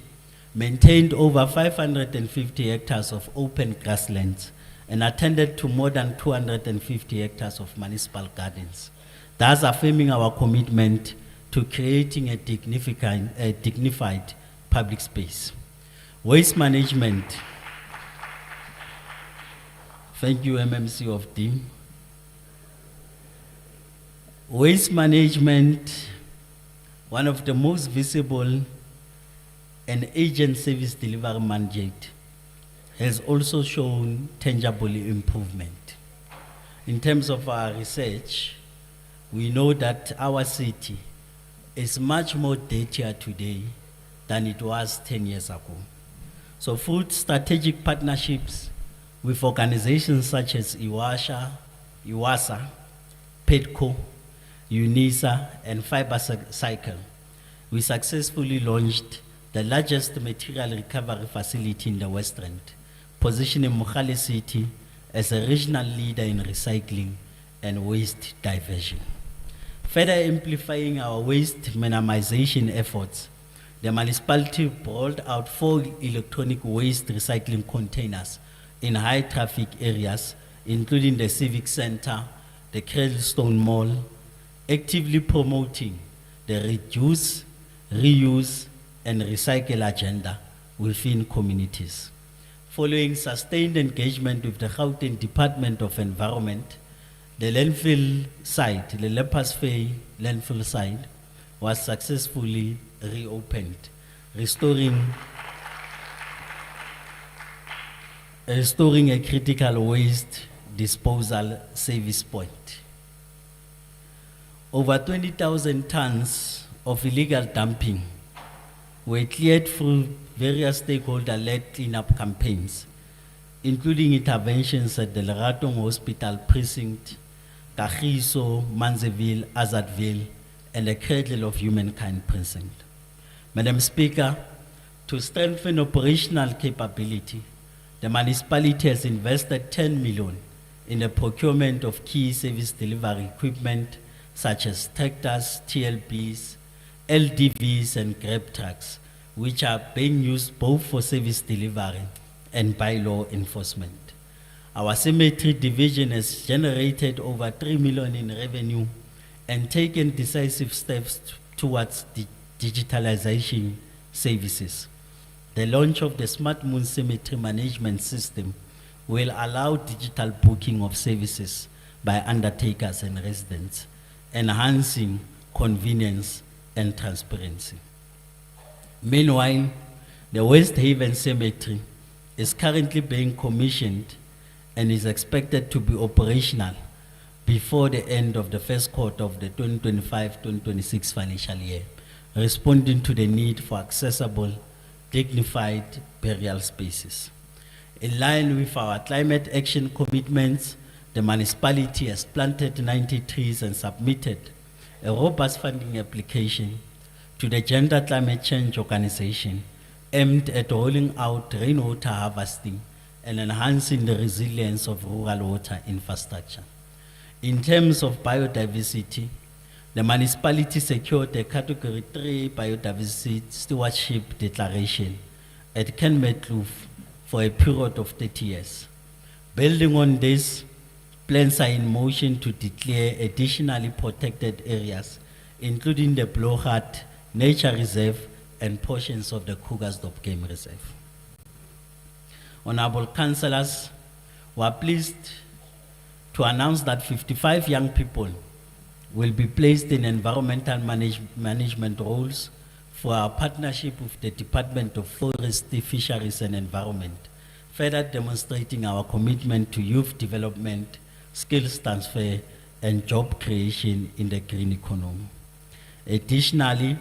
maintained over 550 hectares of open grasslands and attended to more than 250 hectares of municipal gardens thus affirming our commitment to creating a dignified public space. Waste management. Thank you, MMC of DIM. Waste management, one of the most visible and agent service delivery mandate, has also shown tangible improvement. In terms of our research, we know that our city is much more dirtier today than it was 10 years ago. So through strategic partnerships with organizations such as IWASA, PEDCO, UNISA, and Fiber Cycle, we successfully launched the largest material recovery facility in the West End, positioning Mogale City as a regional leader in recycling and waste diversion. Further amplifying our waste minimization efforts, the municipality rolled out 4 electronic waste recycling containers in high traffic areas, including the Civic Center, the Cradlestone Mall, actively promoting the reduce, reuse, and recycle agenda within communities. Following sustained engagement with the Gauteng Department of Environment, the landfill site, the Lepers Bay landfill site, was successfully reopened, restoring a critical waste disposal service point. Over 20,000 tons of illegal dumping were cleared through various stakeholder-led cleanup campaigns, including interventions at the Leratong Hospital Precinct, Kagiso, Manzeville, Azadville, and the Cradle of Humankind Precinct. Madam Speaker, to strengthen operational capability, the municipality has invested 10 million in the procurement of key service delivery equipment such as tractors, TLBs, LDVs, and grab trucks, which are being used both for service delivery and bylaw enforcement. Our cemetery division has generated over 3 million in revenue and taken decisive steps towards the digitalization services. The launch of the Smart Moon Cemetery Management System will allow digital booking of services by undertakers and residents, enhancing convenience and transparency. Meanwhile, the West Haven Cemetery is currently being commissioned and is expected to be operational before the end of the first quarter of the 2025-2026 financial year, responding to the need for accessible, dignified burial spaces. In line with our climate action commitments, the municipality has planted 90 trees and submitted a robust funding application to the Gender Climate Change Organization aimed at rolling out rainwater harvesting and enhancing the resilience of rural water infrastructure. In terms of biodiversity, the municipality secured a Category 3 Biodiversity Stewardship Declaration at Kenmetloof for a period of 30 years. Building on this, plans are in motion to declare additionally protected areas, including the Blowhard Nature Reserve and portions of the Krugersdorp Game Reserve. Honorable Councillors, we are pleased to announce that 55 young people will be placed in environmental management roles for our partnership with the Department of Forestry, Fisheries and Environment, further demonstrating our commitment to youth development, skills transfer, and job creation in the green economy. Additionally,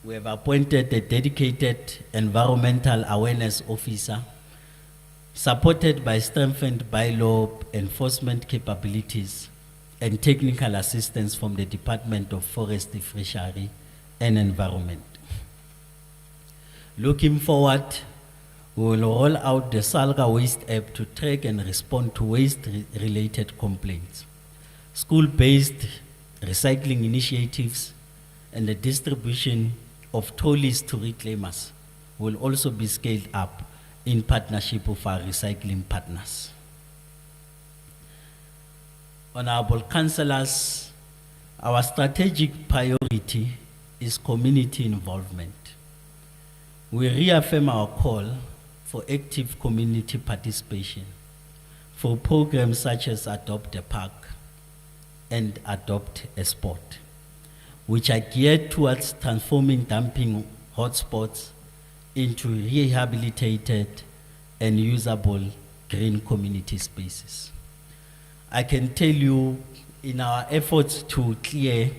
we have appointed a dedicated environmental awareness officer, supported by strengthened bylaw enforcement capabilities and technical assistance from the Department of Forestry, Fishery and Environment. Looking forward, we will roll out the Salga Waste app to track and respond to waste-related complaints. School-based recycling initiatives and the distribution of trolleys to reclaimers will also be scaled up in partnership with our recycling partners. Honorable Councillors, Our strategic priority is community involvement. We reaffirm our call for active community participation for programs such as Adopt a Park and Adopt a Sport, which are geared towards transforming dumping hotspots into rehabilitated and usable green community spaces. I can tell you, in our efforts to clear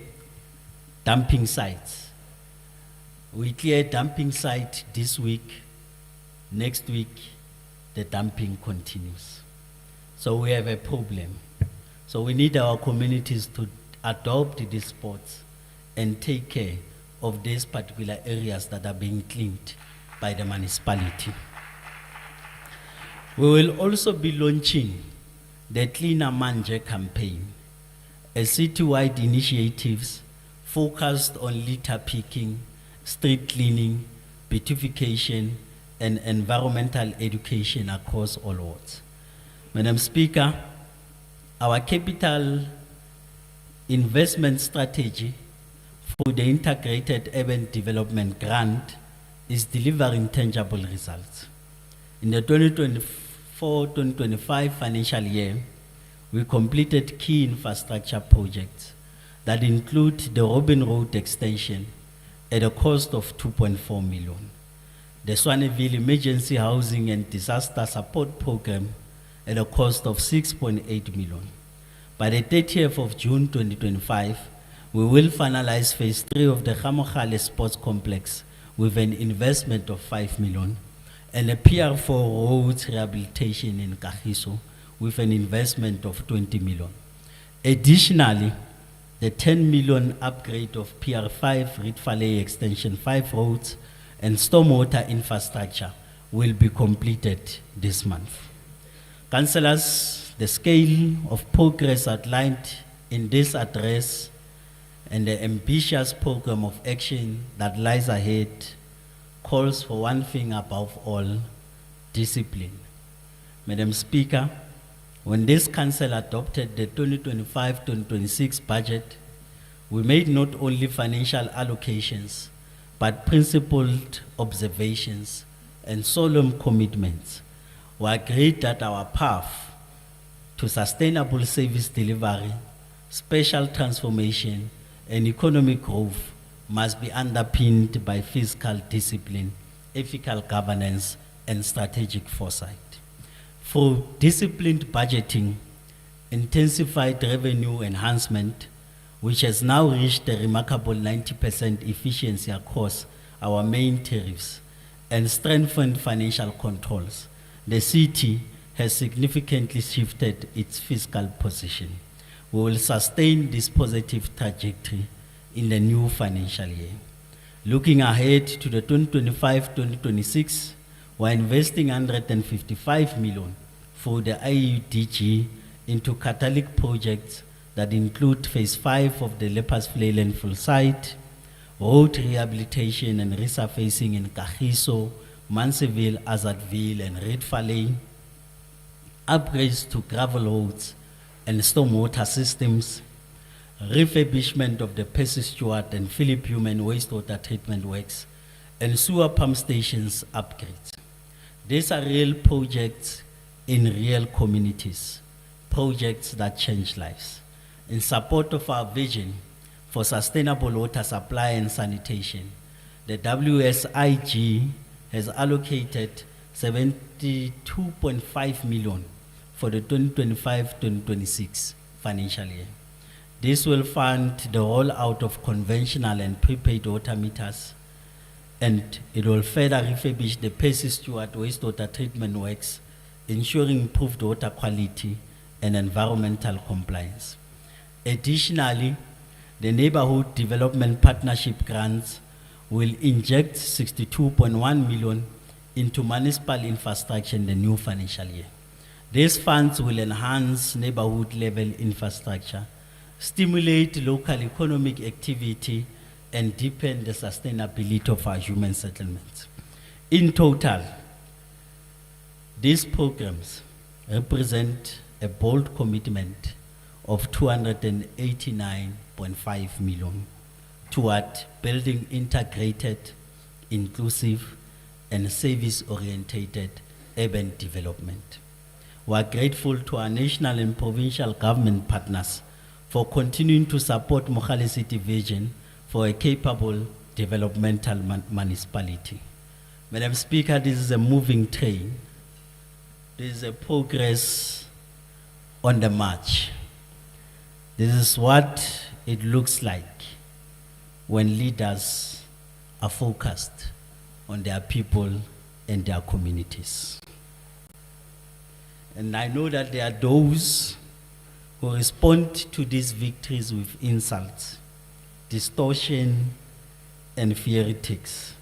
dumping sites, we clear dumping site this week. Next week, the dumping continues. So we have a problem. So we need our communities to adopt these spots and take care of these particular areas that are being cleaned by the municipality. We will also be launching the Cleaner Manje campaign, a citywide initiative focused on litter picking, street cleaning, beautification, and environmental education across all wards. Madam Speaker, our capital investment strategy for the Integrated Urban Development Grant is delivering tangible results. In the 2024-2025 financial year, we completed key infrastructure projects that include the Robin Road extension at a cost of 2.4 million, the Swaneville Emergency Housing and Disaster Support Program at a cost of 6.8 million. By the 30th of June 2025, we will finalize phase 3 of the Mogale Sports Complex with an investment of 5 million and a PR4 roads rehabilitation in Kagiso with an investment of 20 million. Additionally, the 10 million upgrade of PR5 Rietvalle Extension 5 roads and stormwater infrastructure will be completed this month. Councillors, the scale of progress outlined in this address and the ambitious program of action that lies ahead calls for one thing above all: discipline. Madam Speaker, when this council adopted the 2025-2026 budget, we made not only financial allocations, but principled observations and solemn commitments. We agreed that our path to sustainable service delivery, spatial transformation, and economic growth must be underpinned by fiscal discipline, ethical governance, and strategic foresight. Through disciplined budgeting, intensified revenue enhancement, which has now reached a remarkable 90% efficiency across our main tariffs, and strengthened financial controls, the city has significantly shifted its fiscal position. We will sustain this positive trajectory in the new financial year. Looking ahead to the 2025-2026, we're investing 155 million for the IUDG into catalytic projects that include phase 5 of the Lepers Vlei landfill site, road rehabilitation and resurfacing in Kagiso, Manseville, Azadville, and Rietvalle, upgrades to gravel roads and stormwater systems, refurbishment of the Percy Stewart and Philip Human wastewater treatment works, and sewer pump stations upgrades. These are real projects in real communities, projects that change lives. In support of our vision for sustainable water supply and sanitation, the WSIG has allocated 72.5 million for the 2025-2026 financial year. This will fund the rollout of conventional and prepaid water meters, and it will further refurbish the Percy Stewart wastewater treatment works, ensuring improved water quality and environmental compliance. Additionally, the Neighborhood Development Partnership grants will inject 62.1 million into municipal infrastructure in the new financial year. These funds will enhance neighborhood level infrastructure, stimulate local economic activity, and deepen the sustainability of our human settlements. In total, these programs represent a bold commitment of 289.5 million toward building integrated, inclusive, and service-oriented urban development. We are grateful to our national and provincial government partners for continuing to support Mogale City vision for a capable developmental municipality. Madam Speaker, this is a moving train. This is a progress on the march. This is what it looks like when leaders are focused on their people and their communities. And I know that there are those who respond to these victories with insults, distortion, and theatrics.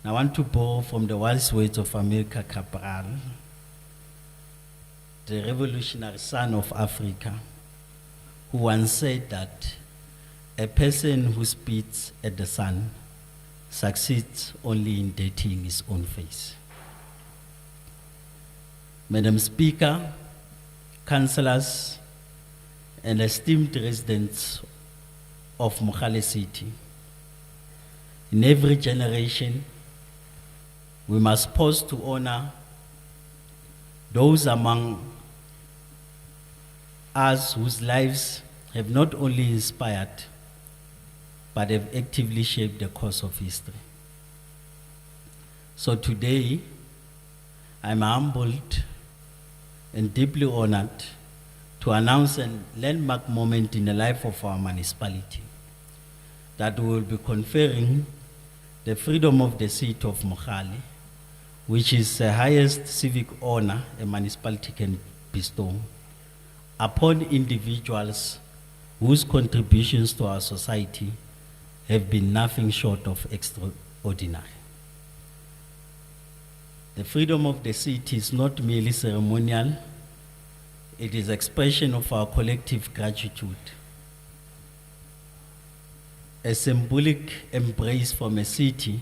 I want to borrow from the wise words of America Cabral, the revolutionary son of Africa, who once said that a person who spits at the sun succeeds only in dirtying his own face. Madam Speaker, councillors, and esteemed residents of Mogale City, in every generation, we must pause to honor those among us whose lives have not only inspired, but have actively shaped the course of history. So today, I'm humbled and deeply honored to announce a landmark moment in the life of our municipality, that we will be conferring the freedom of the seat of Mogale, which is the highest civic honor a municipality can bestow, upon individuals whose contributions to our society have been nothing short of extraordinary. The freedom of the seat is not merely ceremonial, it is expression of our collective gratitude, a symbolic embrace from a city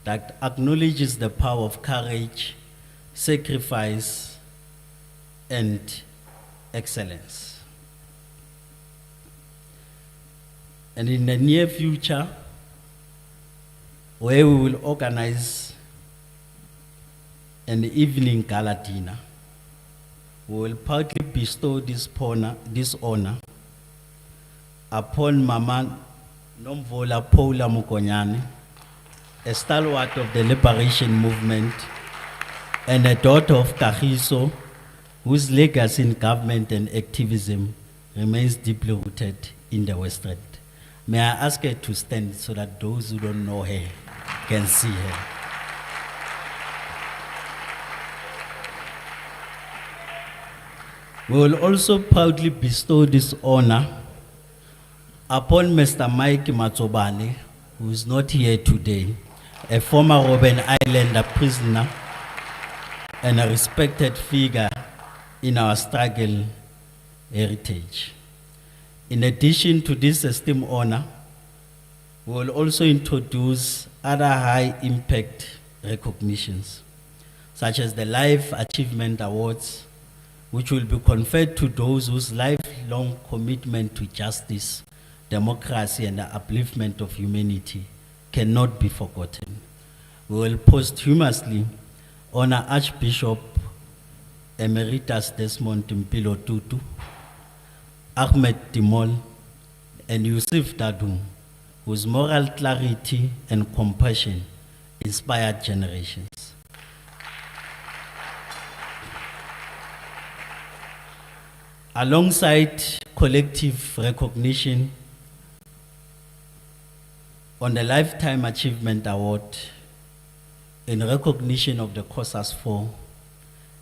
that acknowledges the power of courage, sacrifice, and excellence. And in the near future, where we will organize an evening gala dinner, we will proudly bestow this honor upon Mama Nomvola Paula Mukonyane, a stalwart of the liberation movement and a daughter of Kagiso, whose legacy in government and activism remains deeply rooted in the West End. May I ask her to stand so that those who don't know her can see her. We will also proudly bestow this honor upon Mr. Mike Matsobane, who is not here today, a former Robben Islander prisoner and a respected figure in our struggle heritage. In addition to this esteemed honor, we will also introduce other high-impact recognitions, such as the Life Achievement Awards, which will be conferred to those whose lifelong commitment to justice, democracy, and the upliftment of humanity cannot be forgotten. We will posthumously honor Archbishop Emeritus Desmond Mpilo Tutu, Ahmed Timol, and Yusuf Dadung, whose moral clarity and compassion inspired generations. Alongside collective recognition on the Lifetime Achievement Award in recognition of the COSAS 4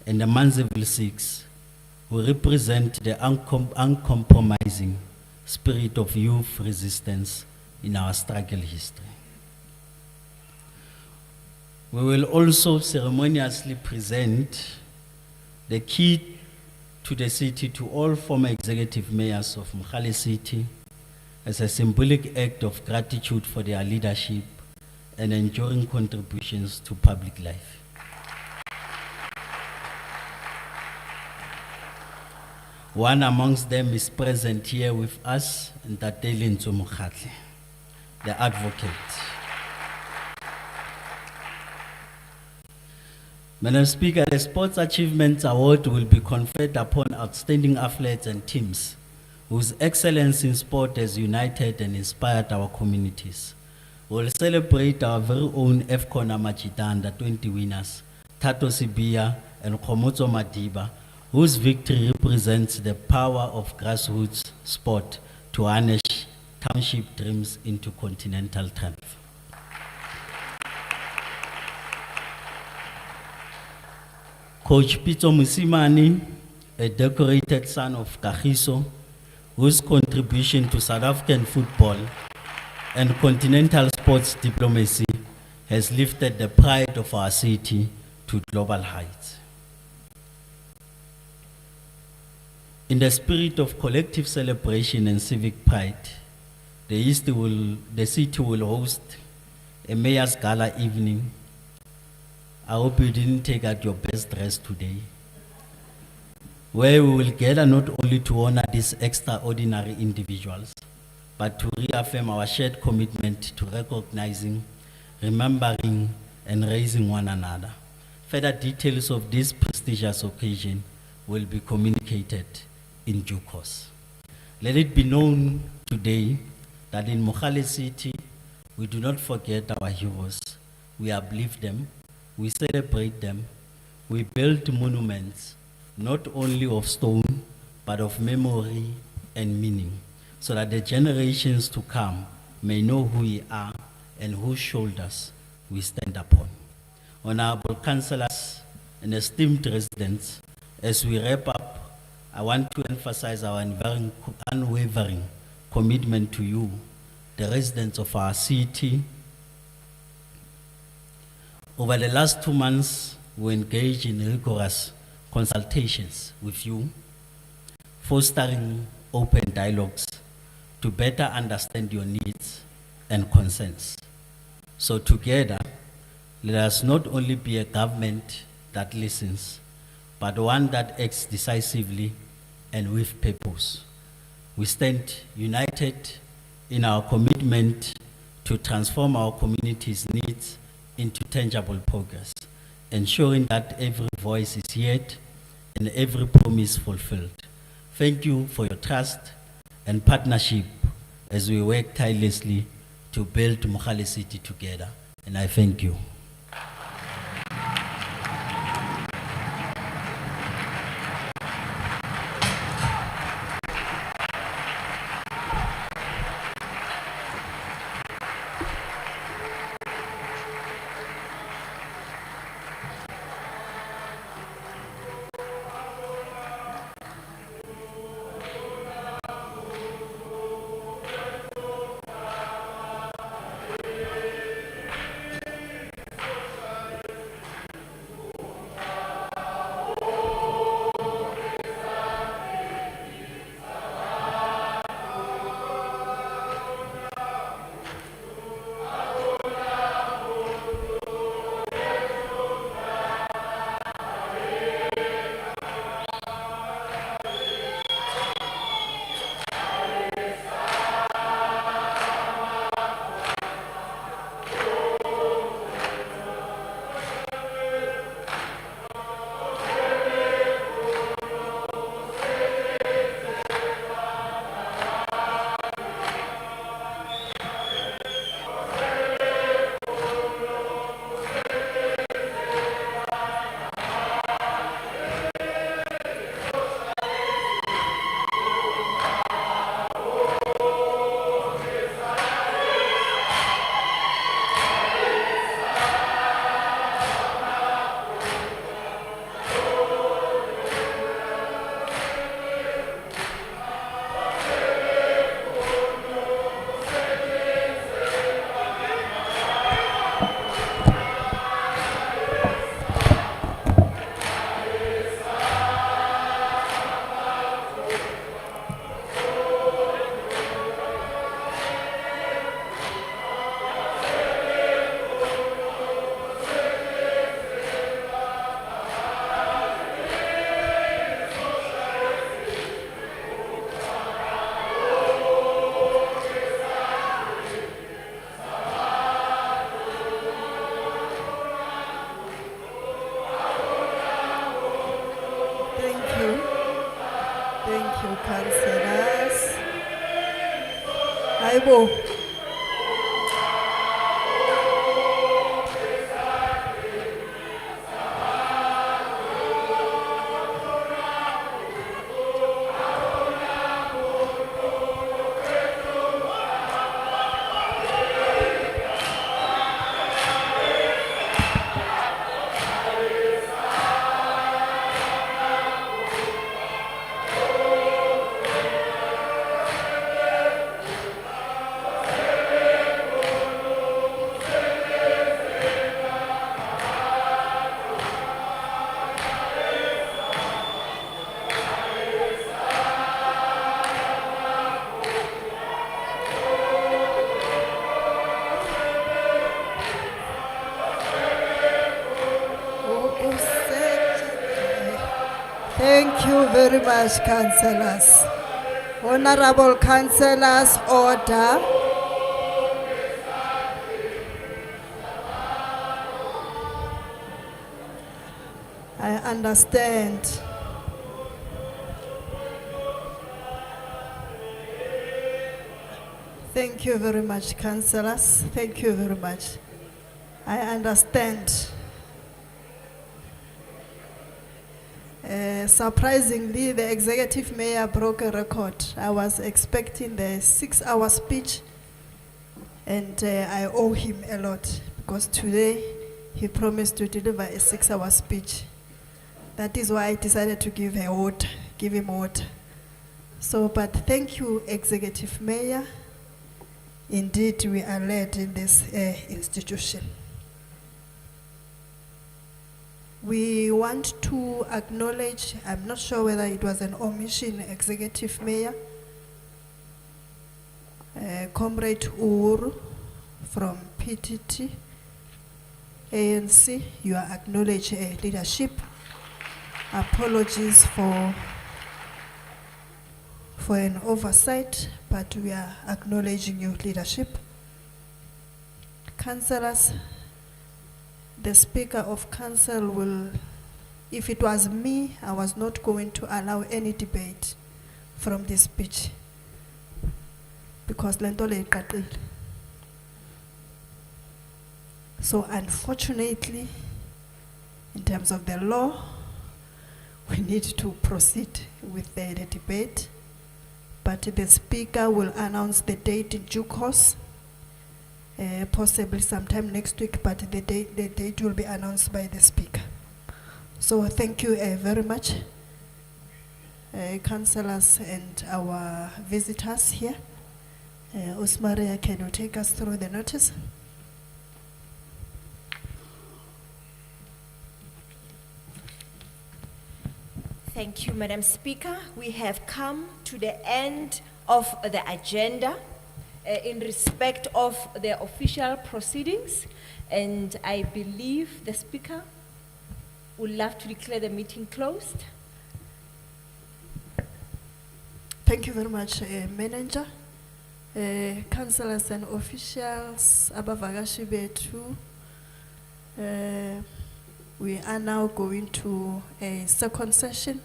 and the Manzeville 6, we represent the uncompromising spirit of youth resistance in our struggle history. We will also ceremoniously present the key to the city to all former executive mayors of Mogale City as a symbolic act of gratitude for their leadership and enduring contributions to public life. One amongst them is present here with us, Ntate Lentso Mogale, the advocate. Madam Speaker, the Sports Achievements Award will be conferred upon outstanding athletes and teams whose excellence in sport has united and inspired our communities. We'll celebrate our very own FCON Amajita Under 20 winners, Tato Sibia and Komoto Madiba, whose victory represents the power of grassroots sport to harness township dreams into continental triumph. Coach Pito Musimani, a decorated son of Kagiso, whose contribution to South African football and continental sports diplomacy has lifted the pride of our city to global heights. In the spirit of collective celebration and civic pride, the city will host a Mayor's Gala evening. I hope you didn't take out your best dress today, where we will gather not only to honor these extraordinary individuals, but to reaffirm our shared commitment to recognizing, remembering, and raising one another. Further details of this prestigious occasion will be communicated in due course. Let it be known today that in Mogale City, we do not forget our heroes. We uplift them, we celebrate them, we build monuments, not only of stone, but of memory and meaning, so that the generations to come may know who we are and whose shoulders we stand upon. Honorable councillors and esteemed residents, as we wrap up, I want to emphasize our unwavering commitment to you, the residents of our city. Over the last 2 months, we engaged in rigorous consultations with you, fostering open dialogues to better understand your needs and concerns. So together, let us not only be a government that listens, but one that acts decisively and with purpose. We stand united in our commitment to transform our community's needs into tangible progress, ensuring that every voice is heard and every promise fulfilled. Thank you for your trust and partnership as we work tirelessly to build Mogale City together, and I thank you.
you, councillors. Aibo. Thank you very much, councillors. Honorable councillors, order. I understand. Thank you very much, councillors. Thank you very much. I understand. Surprisingly, the executive mayor broke a record. I was expecting the 6-hour speech, and I owe him a lot because today he promised to deliver a 6-hour speech. That is why I decided to give him water. So, but thank you, executive mayor. Indeed, we are led in this institution. We want to acknowledge, I'm not sure whether it was an omission, executive mayor, Comrade Uru from PTT, ANC, you are acknowledged leadership. Apologies for an oversight, but we are acknowledging your leadership. Councillors, the Speaker of Council will, if it was me, I was not going to allow any debate from this speech because lento le iqaqile. So unfortunately, in terms of the law, we need to proceed with the debate, but the Speaker will announce the date in due course. Possibly sometime next week, but the date will be announced by the Speaker. So thank you very much, councillors and our visitors here. Usmaria, can you take us through the notice?
Thank you, Madam Speaker. We have come to the end of the agenda. In respect of the official proceedings, and I believe the Speaker would love to declare the meeting closed.
Thank you very much, Manager. Councillors and officials, abavakashi bethu, we are now going to a second session,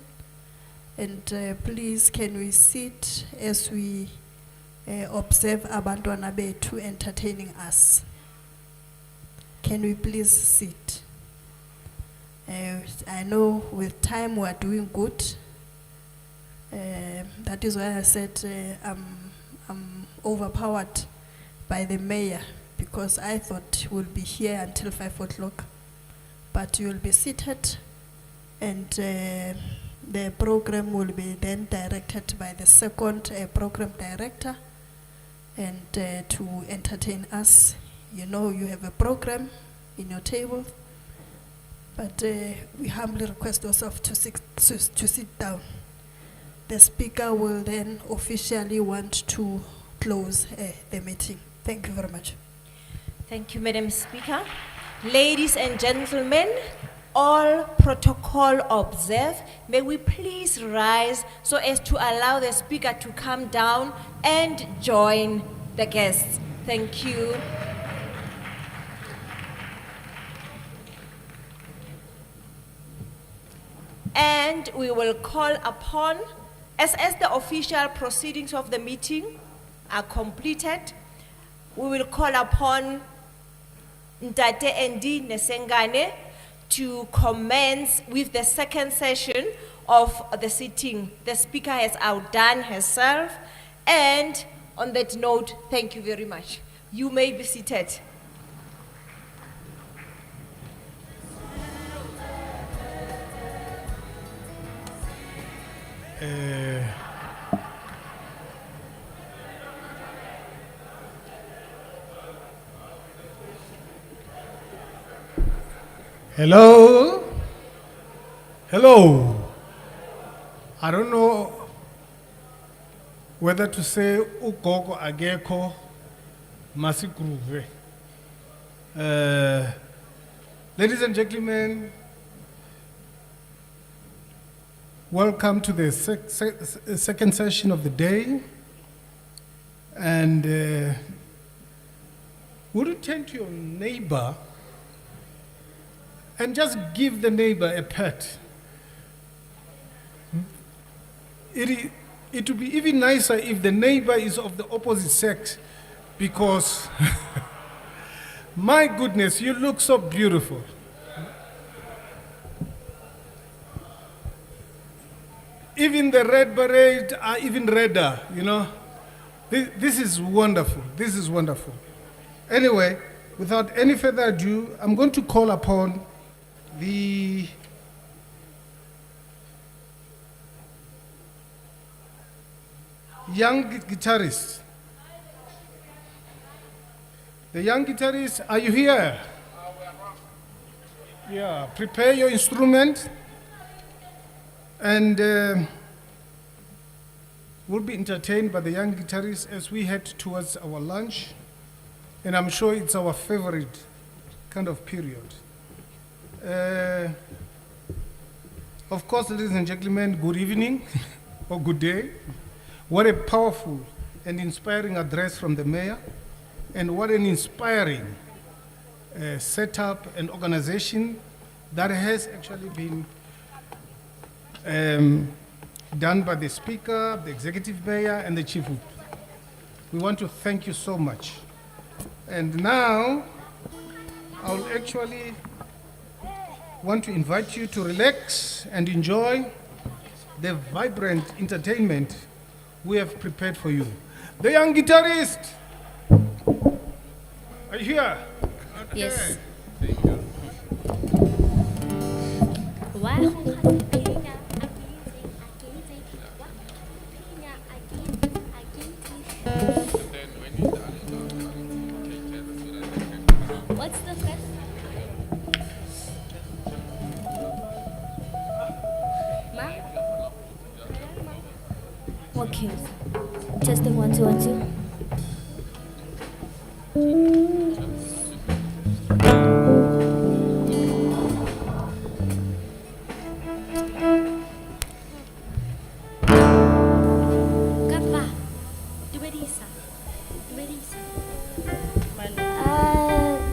and please can we sit as we observe abantwana bethu entertaining us. Can we please sit? I know with time we are doing good. That is why I said I'm overpowered by the mayor because I thought we'll be here until 5 o'clock. But you will be seated, and the program will be then directed by the second program director. And to entertain us, you know, you have a program in your table, but we humbly request yourself to sit down. The Speaker will then officially want to close the meeting. Thank you very much.
Thank you, Madam Speaker. Ladies and gentlemen, all protocol observed, may we please rise so as to allow the Speaker to come down and join the guests. Thank you. And we will call upon As the official proceedings of the meeting are completed, we will call upon Ntate Endi Nesengane to commence with the second session of the sitting. The speaker has outdone herself, and on that note, thank you very much. You may be seated.
Hello? Hello? I don't know whether to say ugogo ageko masigruve. Ladies and gentlemen, welcome to the second session of the day. And would you turn to your neighbor and just give the neighbor a pat? It would be even nicer if the neighbor is of the opposite sex, because my goodness, you look so beautiful. Even the red berets are even redder, you know. This is wonderful. This is wonderful. Anyway, without any further ado, I'm going to call upon the young guitarist. The young guitarist, are you here? Yeah, prepare your instrument, and we'll be entertained by the young guitarist as we head towards our lunch, and I'm sure it's our favorite kind of period. Of course, ladies and gentlemen, good evening or good day. What a powerful and inspiring address from the mayor, and what an inspiring setup and organization that has actually been done by the speaker, the executive mayor, and the chief whip. We want to thank you so much. And now, I'll actually want to invite you to relax and enjoy the vibrant entertainment we have prepared for you. The young guitarist, are you here? Okay.
Yes. What's the first? Ma? Okay. Testing 1 2 1 2.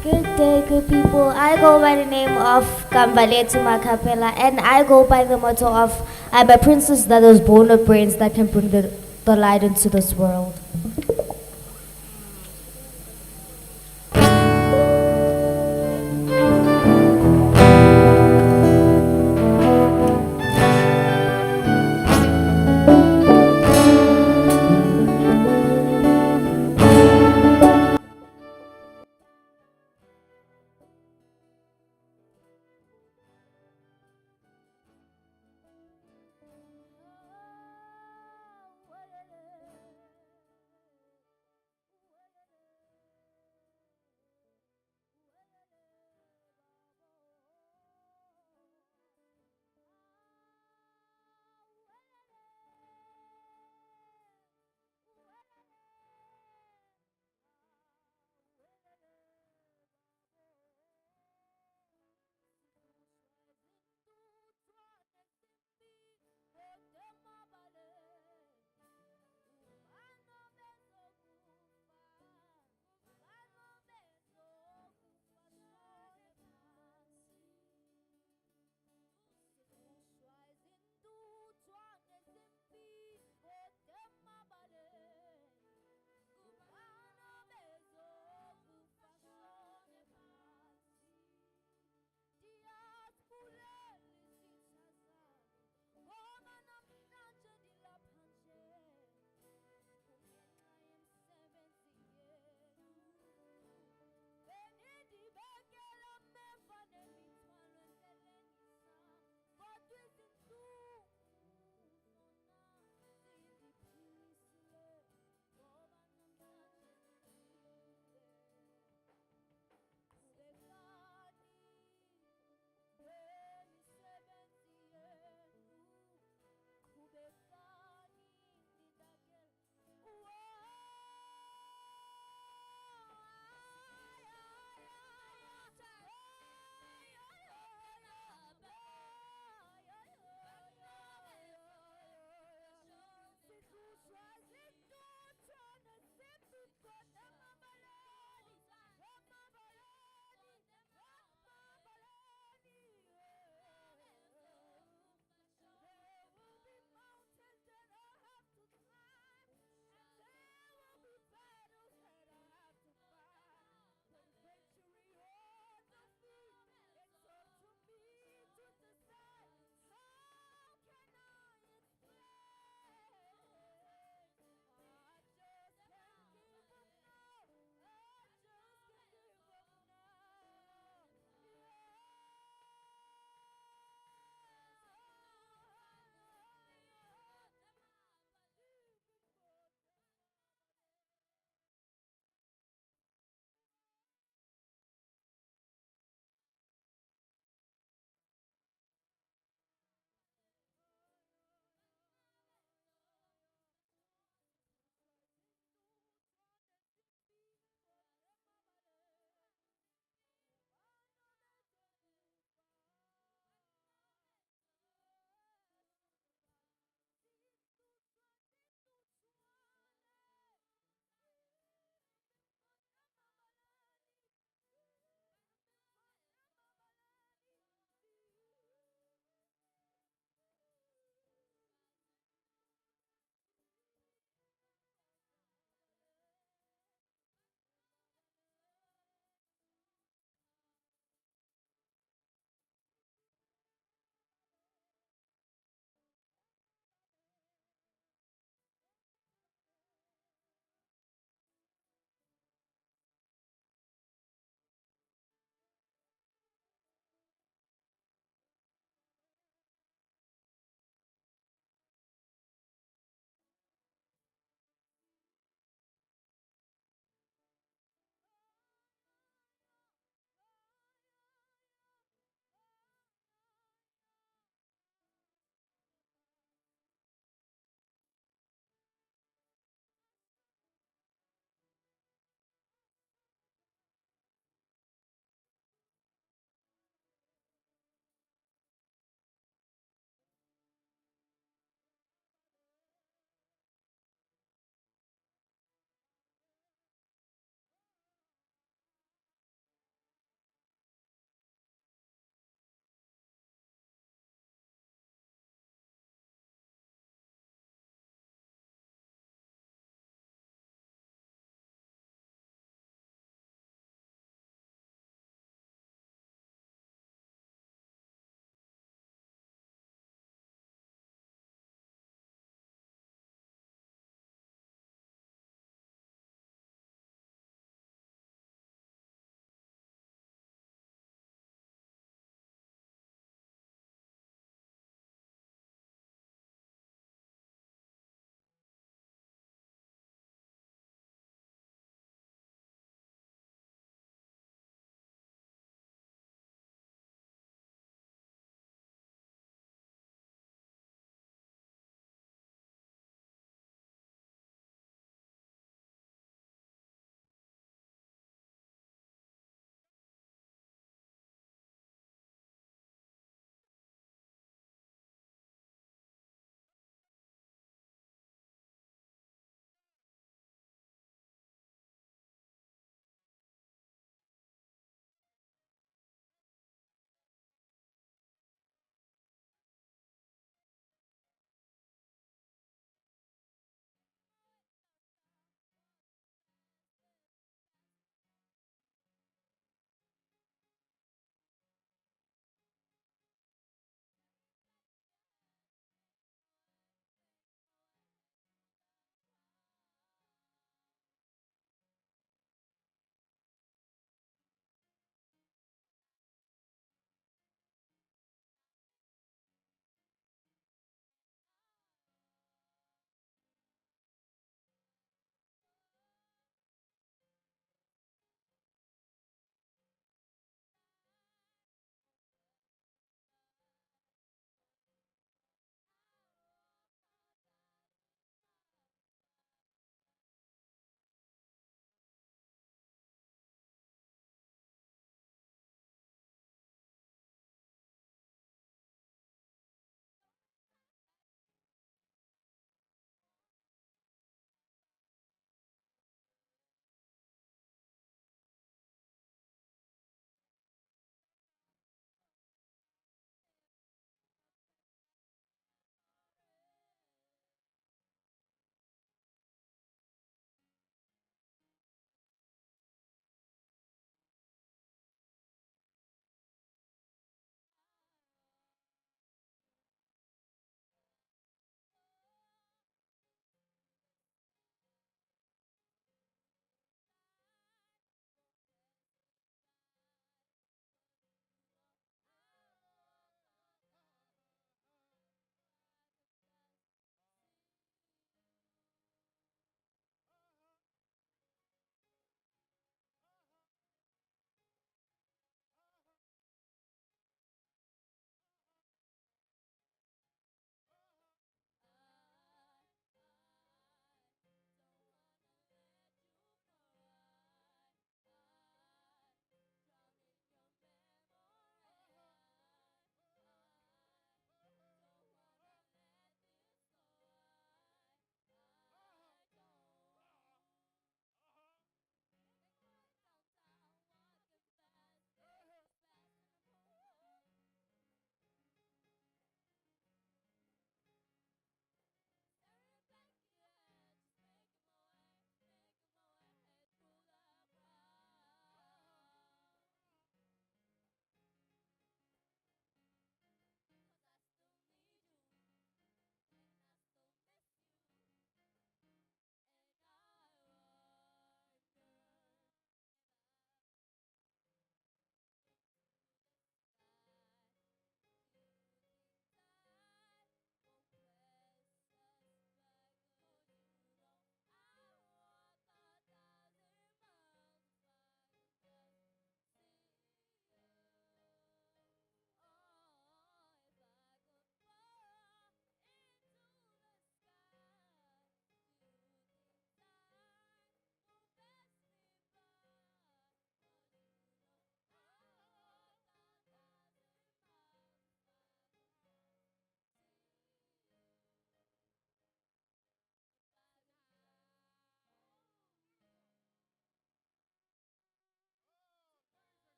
Good day, good people. I go by the name of Kambaletu Makapela, and I go by the motto of I'm a princess that is born of brains that can bring the light into this world.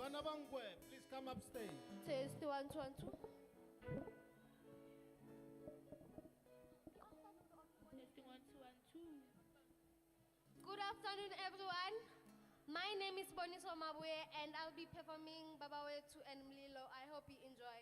Banabangwe, please come upstage.
Test 1, 2, 1, 2. Testing 1, 2, 1, 2. Good afternoon, everyone. My name is Boniso Mabwe, and I'll be performing Baba Wetu and Mlilo. I hope you enjoy.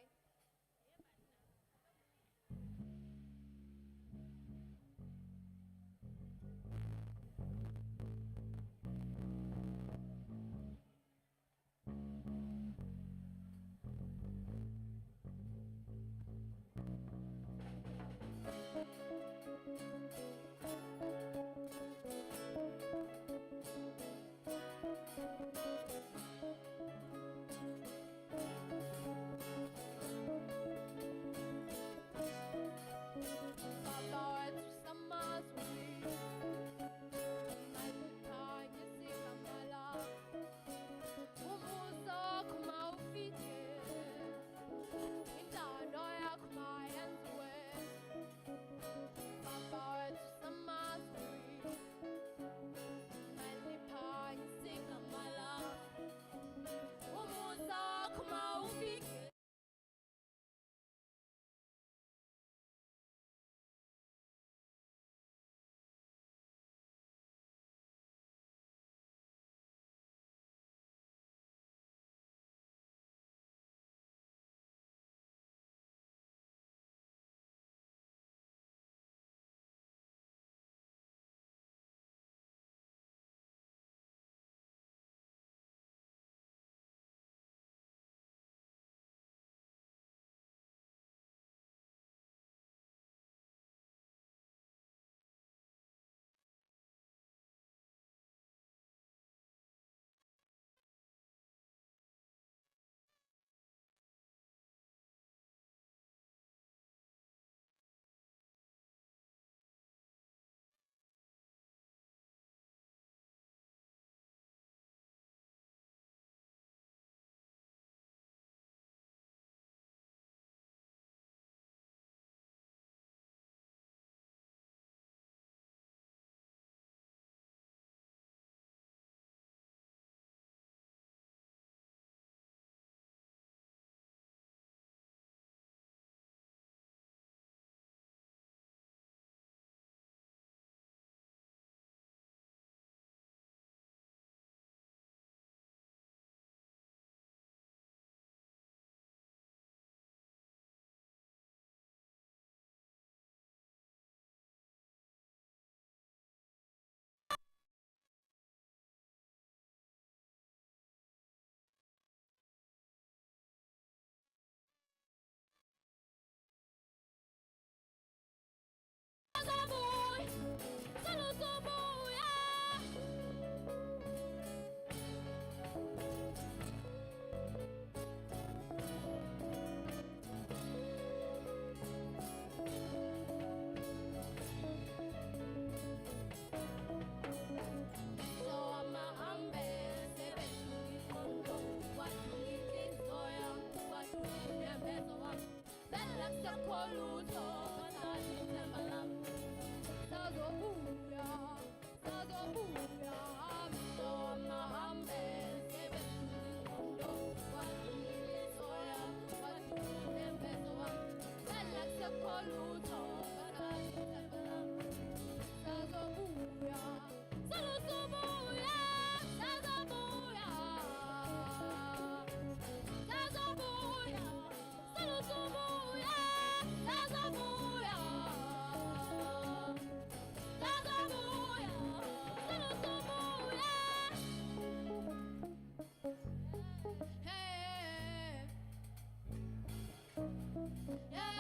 Yeah.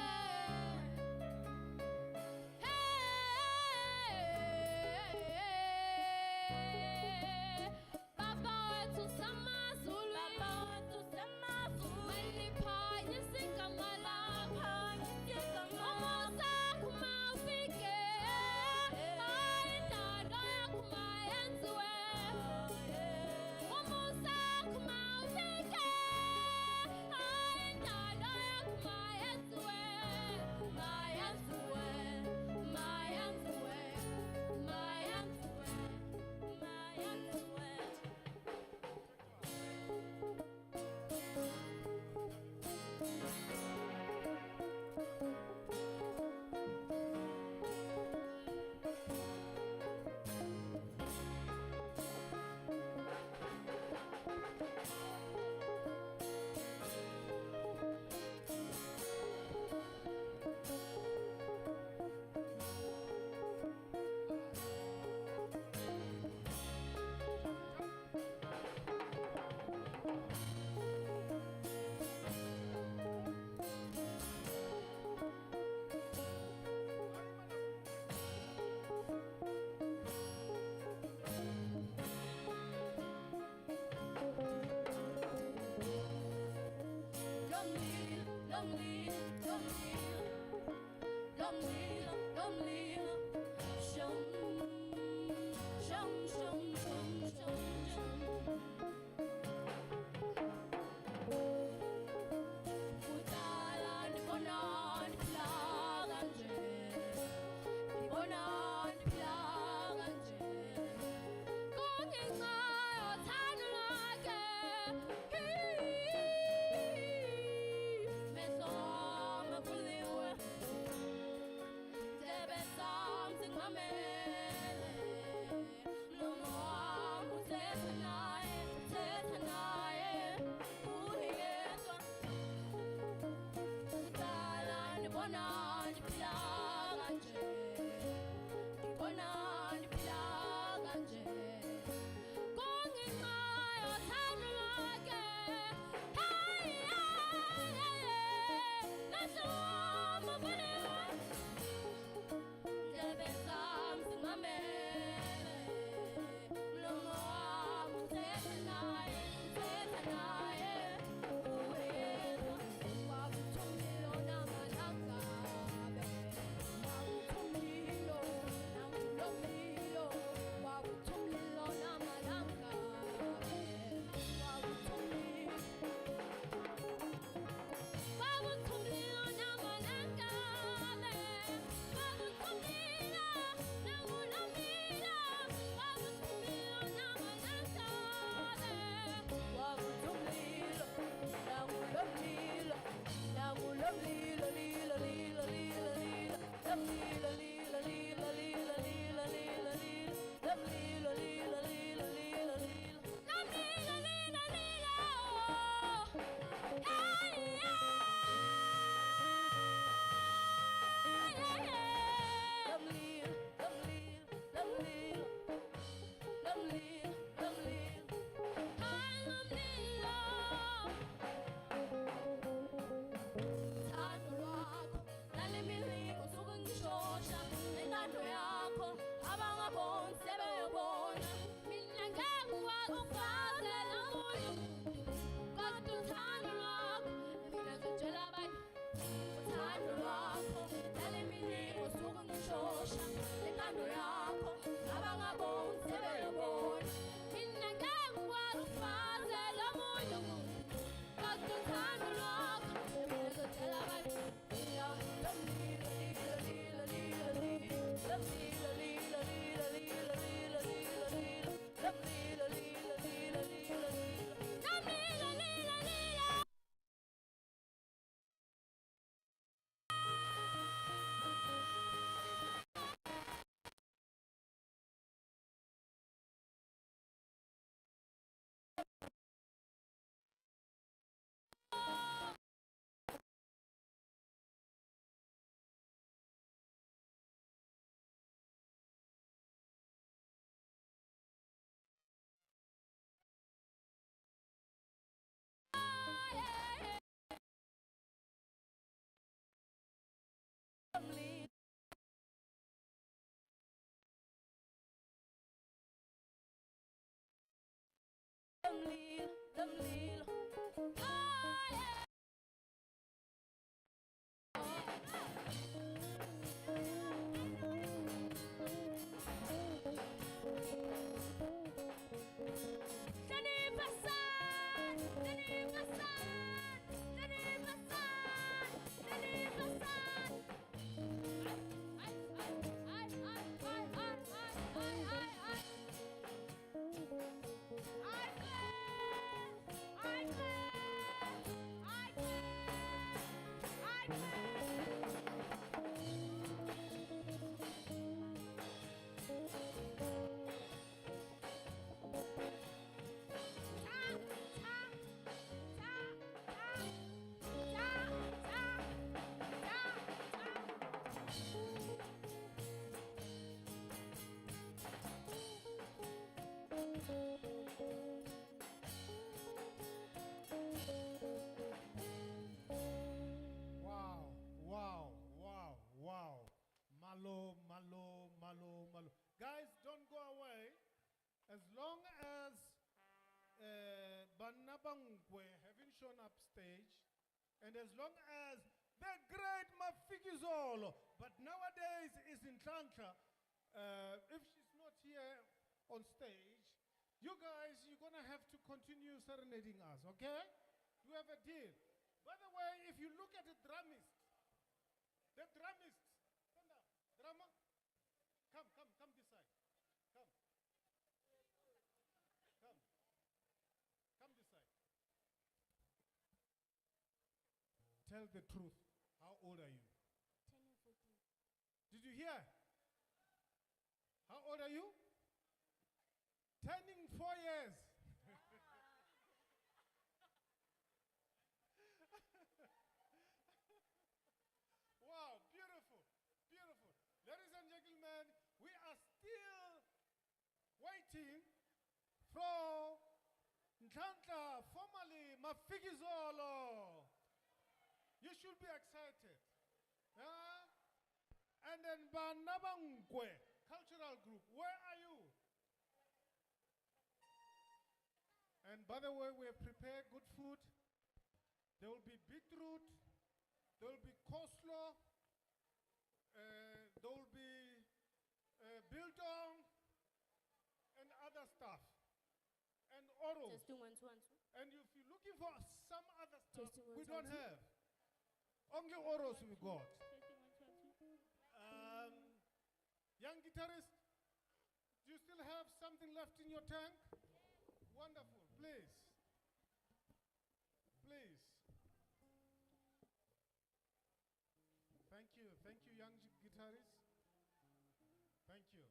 Wow, wow, wow, wow. Malo, malo, malo, malo. Guys, don't go away. As long as Banabangwe haven't shown up stage, and as long as the great Mafikizolo, but nowadays is in Tantra, if she's not here on stage, you guys, you're gonna have to continue serenading us, okay? Do we have a deal? By the way, if you look at the drummist, stand up, drummer, come this side, come this side. Tell the truth. How old are you?
10 and 14.
Did you hear? How old are you? Turning 4 years. Wow, beautiful, beautiful. Ladies and gentlemen, we are still waiting for Ntlantla, formerly Mafikizolo. You should be excited. Huh? And then Banabangwe Cultural Group, where are you? And by the way, we have prepared good food. There will be beetroot, there will be coleslaw, there will be biltong, and other stuff. And oros.
Testing 1, 2, 1, 2.
And if you're looking for some other stuff,
Testing one,
we
two,
don't
one, two.
have. Only oros we got.
Testing 1, 2, 1, 2.
Young guitarist, do you still have something left in your tank? Wonderful, please. Please. Thank you, young guitarist. Thank you.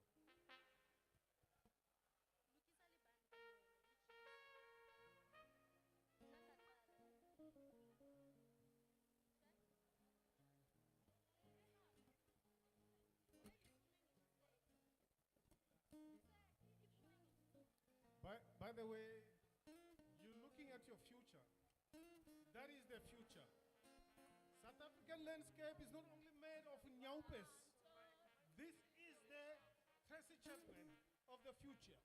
By the way, you're looking at your future. That is the future. South African landscape is not only made of nyaupes. This is the Tracy Chapman of the future.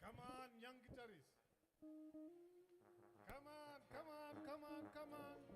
Come on, young guitarists. Come on, come on, come on, come on.